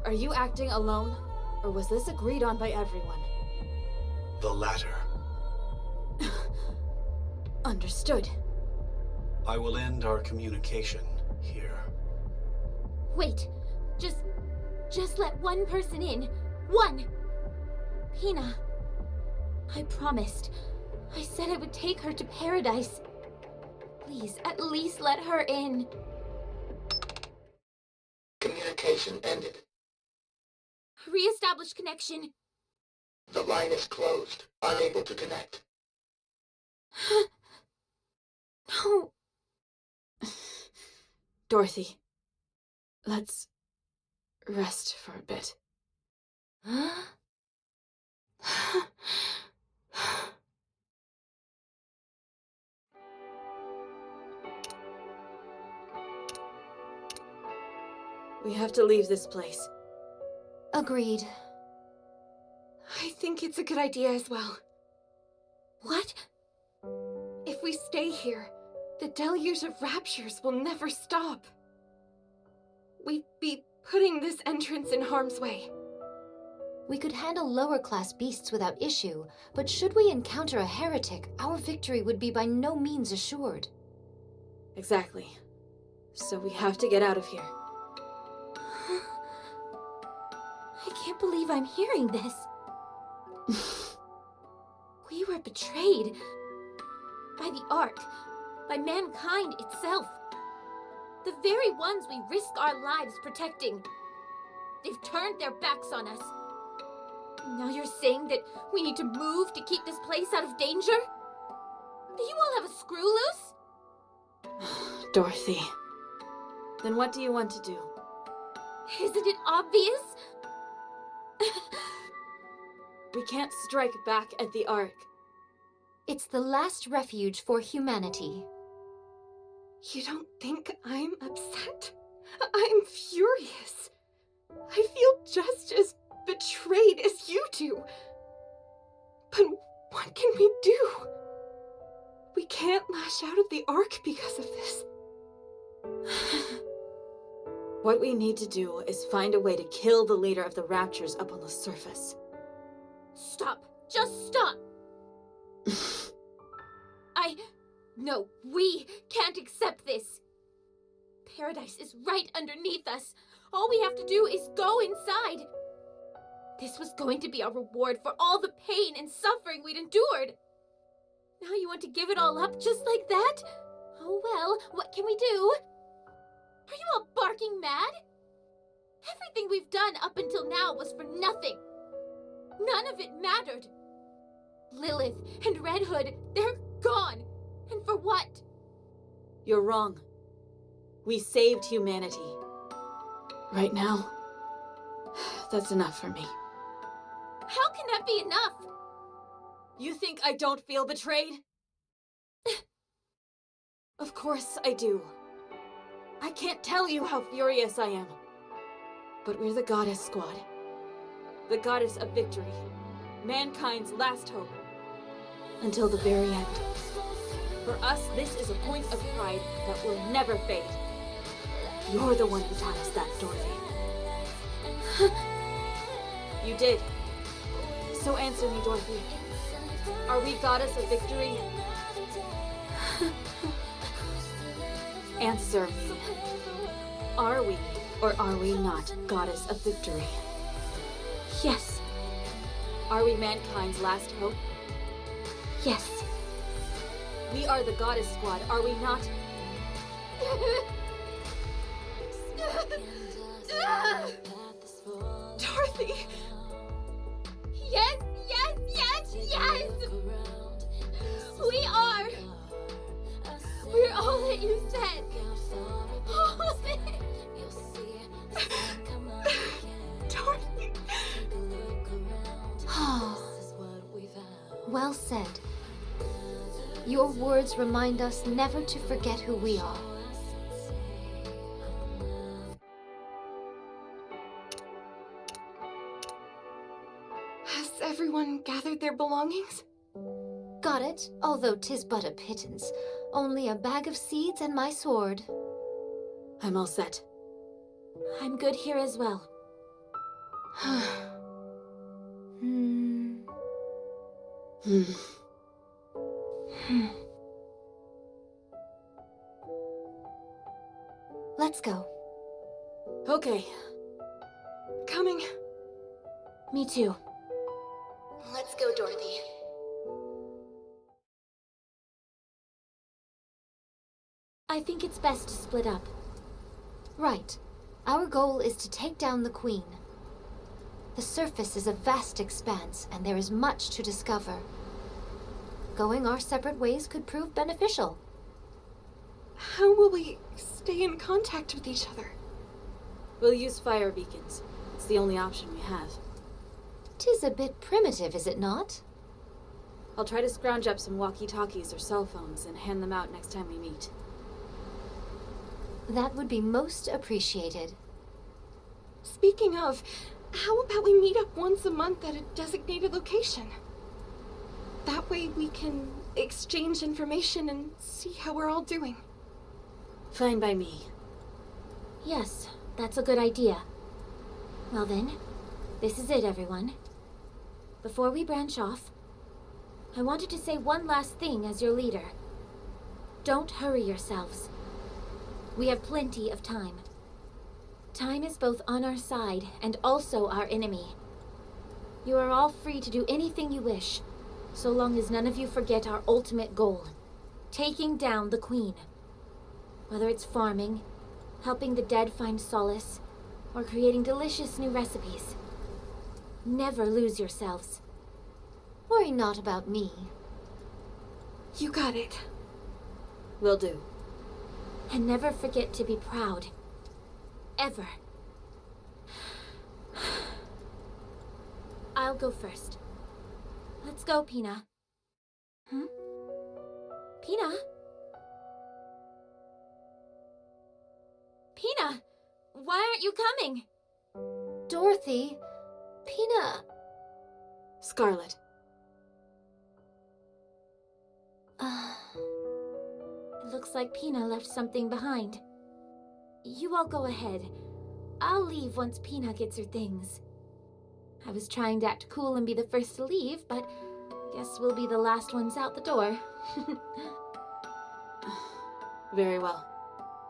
Are you acting alone, or was this agreed on by everyone? The latter. Understood. I will end our communication here. Wait, just let one person in. One! Pina. I promised. I said I would take her to paradise. Please, at least let her in. Communication ended. Re-establish connection. The line is closed. Unable to connect. No. Dorothy, let's rest for a bit. We have to leave this place. Agreed. I think it's a good idea as well. What? If we stay here, the deluge of raptures will never stop. we'd be putting this entrance in harm's way. We could handle lower-class beasts without issue, but should we encounter a heretic, our victory would be by no means assured. Exactly. So we have to get out of here. I can't believe I'm hearing this. We were betrayed. By the Ark. By mankind itself. The very ones we risk our lives protecting. They've turned their backs on us. Now you're saying that we need to move to keep this place out of danger? Do you all have a screw loose? Dorothy. Then what do you want to do? Isn't it obvious? We can't strike back at the Ark. It's the last refuge for humanity. You don't think I'm upset? I'm furious. I feel just as betrayed as you do. But what can we do? We can't lash out at the Ark because of this. What we need to do is find a way to kill the leader of the Raptures up on the surface. Stop. Just stop. No, we can't accept this. Paradise is right underneath us. All we have to do is go inside. This was going to be our reward for all the pain and suffering we'd endured. Now you want to give it all up just like that? Oh well, what can we do? Are you all barking mad? Everything we've done up until now was for nothing. None of it mattered. Lilith and Red Hood, they're gone. And for what? You're wrong. We saved humanity. Right now, that's enough for me. How can that be enough? You think I don't feel betrayed? Of course I do. I can't tell you how furious I am. But we're the Goddess Squad. The Goddess of Victory. Mankind's last hope. Until the very end. For us, this is a point of pride that will never fade. You're the one who taught us that, Dorothy. You did. So answer me, Dorothy. Are we Goddess of Victory? Answer me. Are we, or are we not, Goddess of Victory? Yes. Are we mankind's last hope? Yes. We are the Goddess Squad, are we not? Dorothy! Yes, yes, yes, yes! We are! We're all that you said! All of it! Dorothy! Well said. Your words remind us never to forget who we are. Has everyone gathered their belongings? Got it, although 'tis but a pittance. Only a bag of seeds and my sword. I'm all set. I'm good here as well. Let's go. Okay. Coming. Me too. Let's go, Dorothy. I think it's best to split up. Right. Our goal is to take down the Queen. The surface is a vast expanse, and there is much to discover. Going our separate ways could prove beneficial. How will we stay in contact with each other? We'll use fire beacons. It's the only option we have. 'Tis a bit primitive, is it not? I'll try to scrounge up some walkie-talkies or cell phones and hand them out next time we meet. That would be most appreciated. Speaking of, how about we meet up once a month at a designated location? That way we can exchange information and see how we're all doing. Fine by me. Yes, That's a good idea. Well then, this is it, everyone. Before we branch off, I wanted to say one last thing as your leader. Don't hurry yourselves. We have plenty of time. Time is both on our side and also our enemy. You are all free to do anything you wish, so long as none of you forget our ultimate goal, taking down the Queen. Whether it's farming, helping the dead find solace, or creating delicious new recipes. Never lose yourselves. Worry not about me. You got it. Will do. And never forget to be proud. Ever. I'll go first. Let's go, Pina. Pina? Pina! Why aren't you coming? Dorothy, Pina. Scarlet. It looks like Pina left something behind. You all go ahead. I'll leave once Pina gets her things. I was trying to act cool and be the first to leave, but guess we'll be the last ones out the door. Very well.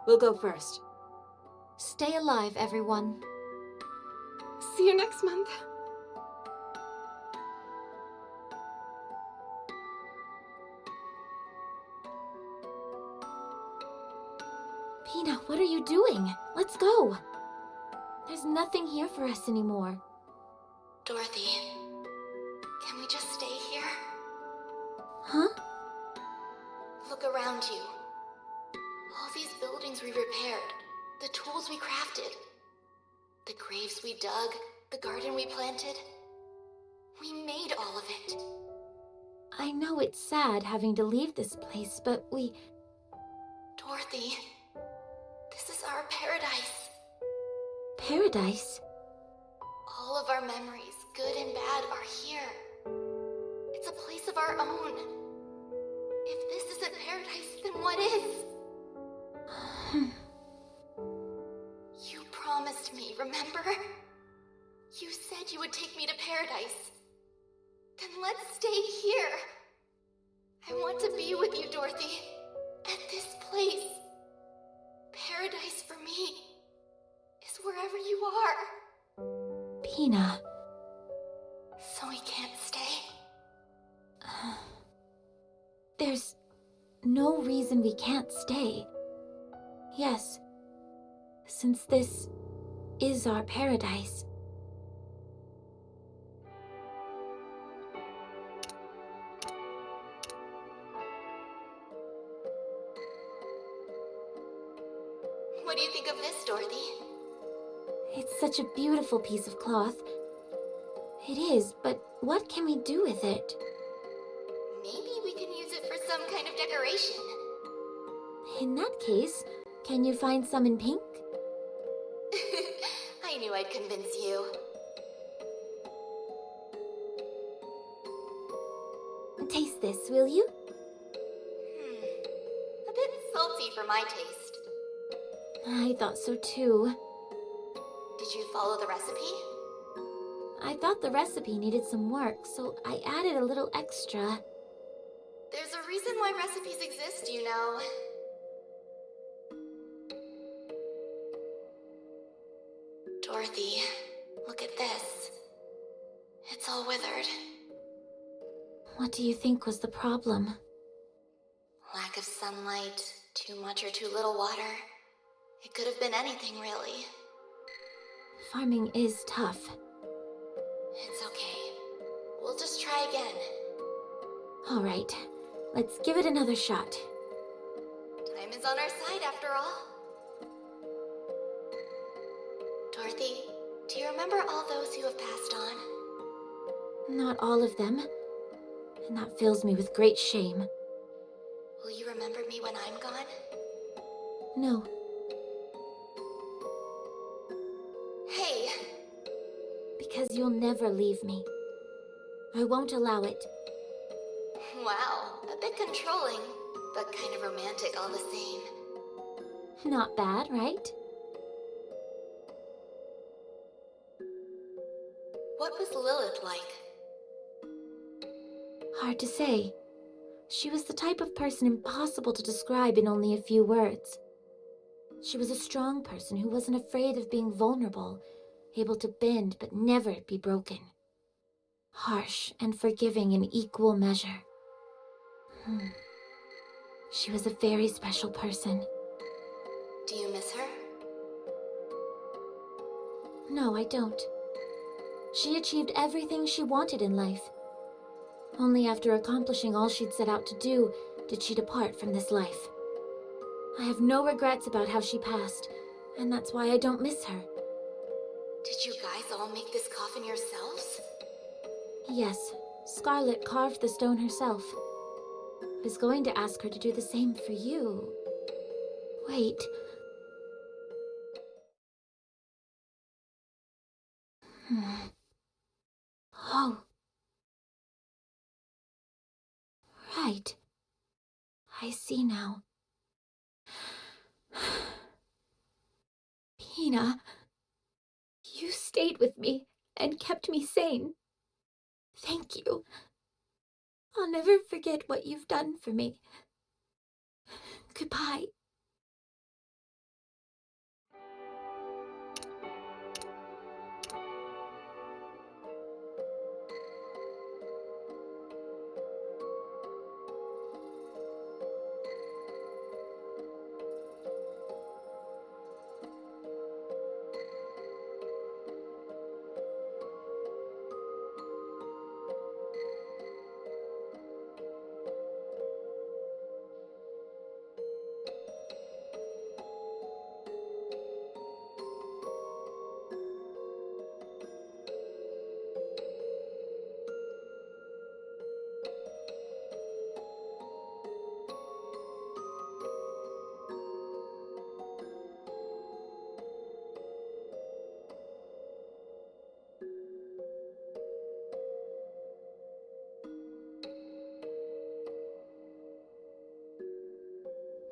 We'll go first. Stay alive, everyone. See you next month. Pina, what are you doing? Let's go. There's nothing here for us anymore. Dorothy, can we just stay here? Huh? Look around you. All these buildings we repaired, the tools we crafted, the graves we dug, the garden we planted. We made all of it. I know it's sad having to leave this place, but we... Dorothy, this is our paradise. Paradise? All of our memories, good and bad, are here. It's a place of our own. If this isn't paradise, then what is? You promised me, remember? You said you would take me to paradise. Then let's stay here. I want to be with you, Dorothy. At this place. Paradise for me is wherever you are. Pina. So we can't stay? There's no reason we can't stay. Yes, since this is our paradise. What do you think of this, Dorothy? It's such a beautiful piece of cloth. It is, but what can we do with it? Maybe we can use it for some kind of decoration. In that case, can you find some in pink? I knew I'd convince you. Taste this, will you? A bit salty for my taste. I thought so too. Did you follow the recipe? I thought the recipe needed some work, so I added a little extra. There's a reason why recipes exist, you know. Dorothy, look at this. It's all withered. What do you think was the problem? Lack of sunlight, too much or too little water. It could have been anything, really. Farming is tough. It's okay. We'll just try again. All right, let's give it another shot. Time is on our side, after all. Dorothy, do you remember all those who have passed on? Not all of them, and that fills me with great shame. Will you remember me when I'm gone? No. Hey! Because you'll never leave me. I won't allow it. Wow, a bit controlling, but kind of romantic all the same. Not bad, right? What was Lilith like? Hard to say. She was the type of person impossible to describe in only a few words. She was a strong person who wasn't afraid of being vulnerable, able to bend but never be broken. Harsh and forgiving in equal measure. She was a very special person. Do you miss her? No, I don't. She achieved everything she wanted in life. Only after accomplishing all she'd set out to do did she depart from this life. I have no regrets about how she passed, and that's why I don't miss her. Did you guys all make this coffin yourselves? Yes, Scarlet carved the stone herself. I was going to ask her to do the same for you. Wait. Oh. Right. I see now. Hina, you stayed with me and kept me sane. Thank you. I'll never forget what you've done for me. Goodbye.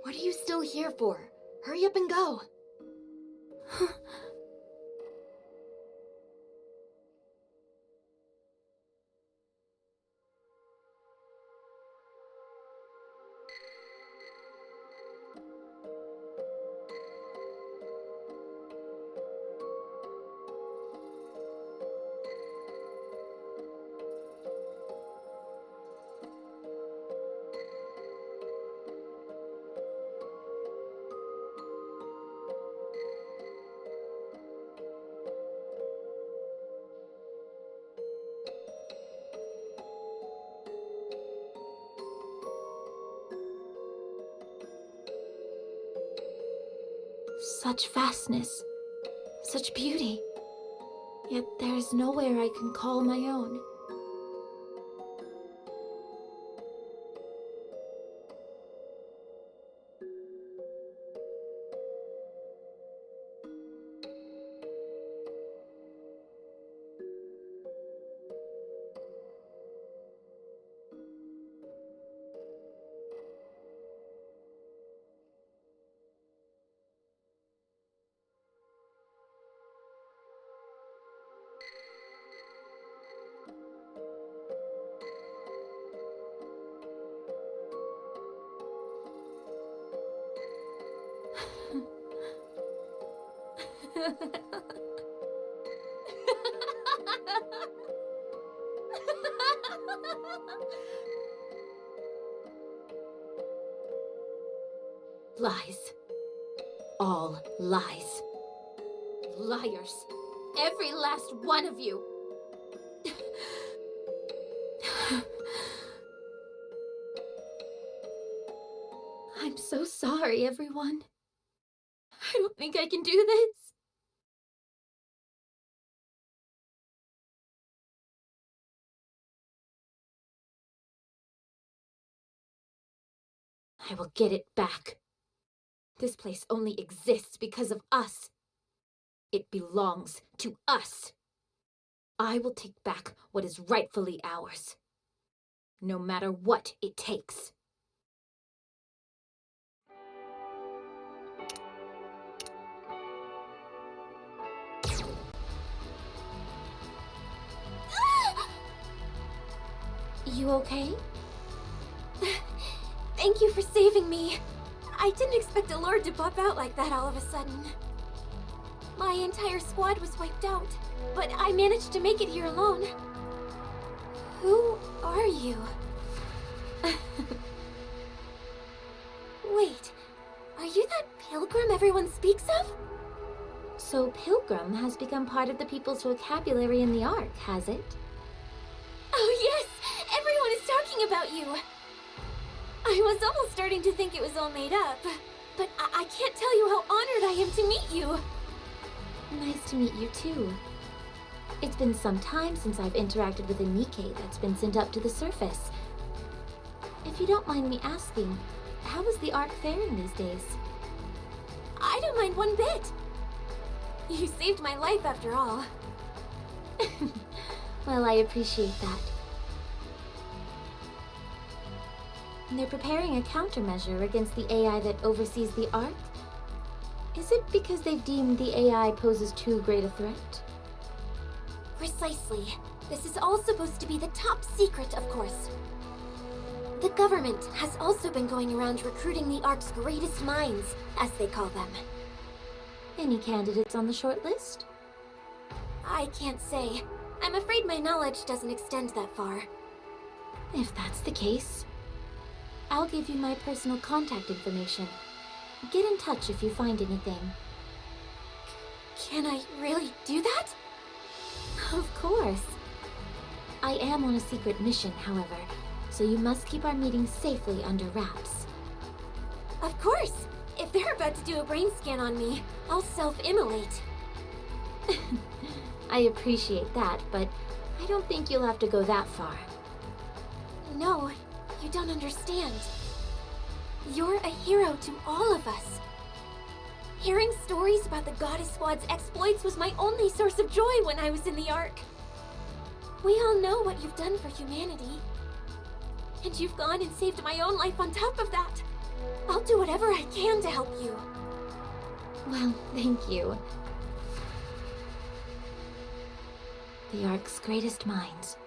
What are you still here for? Hurry up and go. Such vastness, such beauty. Yet there's nowhere I can call my own. Lies. All lies. Liars. Every last one of you. I'm so sorry, everyone. I don't think I can do this. I will get it back. This place only exists because of us. It belongs to us. I will take back what is rightfully ours, no matter what it takes. You okay? Thank you for saving me. I didn't expect a lord to pop out like that all of a sudden. My entire squad was wiped out, but I managed to make it here alone. Who are you? Wait, are you that Pilgrim everyone speaks of? So Pilgrim has become part of the people's vocabulary in the Ark, has it? Oh yes, everyone is talking about you. I was almost starting to think it was all made up, but I can't tell you how honored I am to meet you. Nice to meet you too. It's been some time since I've interacted with a Nikke that's been sent up to the surface. If you don't mind me asking, how is the Ark faring these days? I don't mind one bit. You saved my life after all. Well, I appreciate that. They're preparing a countermeasure against the AI that oversees the Ark? Is it because they've deemed the AI poses too great a threat? Precisely. This is all supposed to be the top secret, of course. The government has also been going around recruiting the Ark's greatest minds, as they call them. Any candidates on the short list? I can't say. I'm afraid my knowledge doesn't extend that far. If that's the case, I'll give you my personal contact information. Get in touch if you find anything. Can I really do that? Of course. I am on a secret mission, however, so you must keep our meeting safely under wraps. Of course! If they're about to do a brain scan on me, I'll self-immolate. I appreciate that, but I don't think you'll have to go that far. No, you don't understand. You're a hero to all of us. Hearing stories about the Goddess Squad's exploits was my only source of joy when I was in the Ark. We all know what you've done for humanity. And you've gone and saved my own life on top of that. I'll do whatever I can to help you. Well, thank you. The Ark's greatest minds.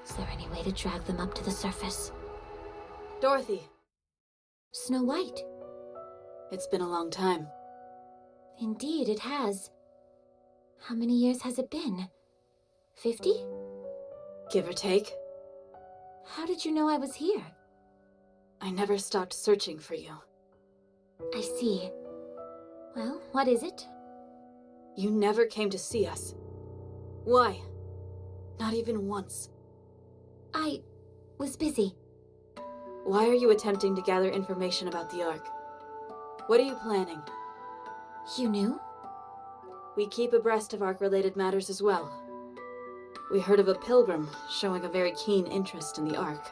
Is there any way to drag them up to the surface? Dorothy, Snow White. it's been a long time. Indeed, it has. How many years has it been? 50? Give or take. How did you know I was here? I never stopped searching for you. I see. Well, what is it? You never came to see us. Why? Not even once. I was busy. Why are you attempting to gather information about the Ark? What are you planning? You knew? We keep abreast of Ark-related matters as well. We heard of a Pilgrim showing a very keen interest in the Ark.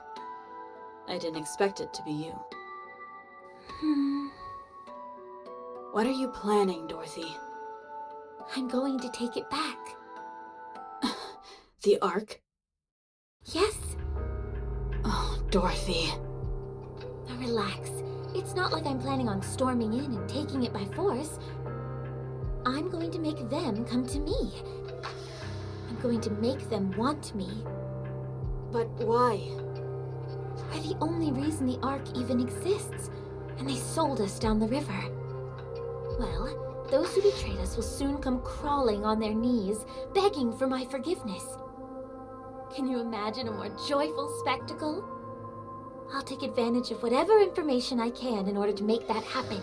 I didn't expect it to be you. What are you planning, Dorothy? I'm going to take it back. The Ark? Yes. Oh, Dorothy. Now relax. It's not like I'm planning on storming in and taking it by force. I'm going to make them come to me. I'm going to make them want me. But why? We're the only reason the Ark even exists, and they sold us down the river. Well, those who betrayed us will soon come crawling on their knees, begging for my forgiveness. Can you imagine a more joyful spectacle? I'll take advantage of whatever information I can in order to make that happen.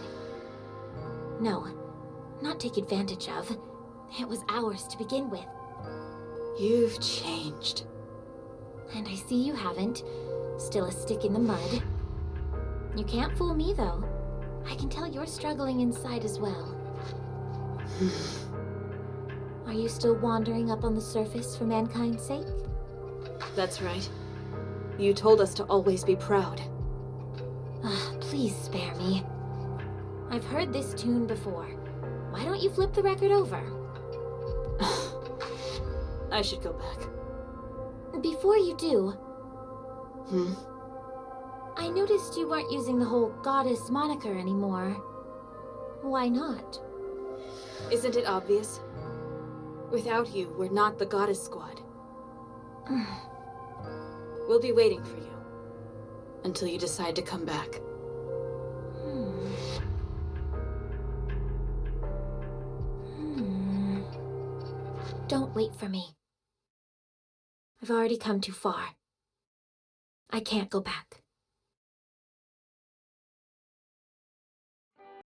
No, not take advantage of. It was ours to begin with. You've changed. And I see you haven't. Still a stick in the mud. You can't fool me, though. I can tell you're struggling inside as well. Are you still wandering up on the surface for mankind's sake? That's right. You told us to always be proud. Please spare me. I've heard this tune before. Why don't you flip the record over? I should go back. Before you do, Hmm? I noticed you weren't using the whole goddess moniker anymore. Why not? Isn't it obvious? Without you, we're not the Goddess Squad. We'll be waiting for you. Until you decide to come back. Don't wait for me. I've already come too far. I can't go back.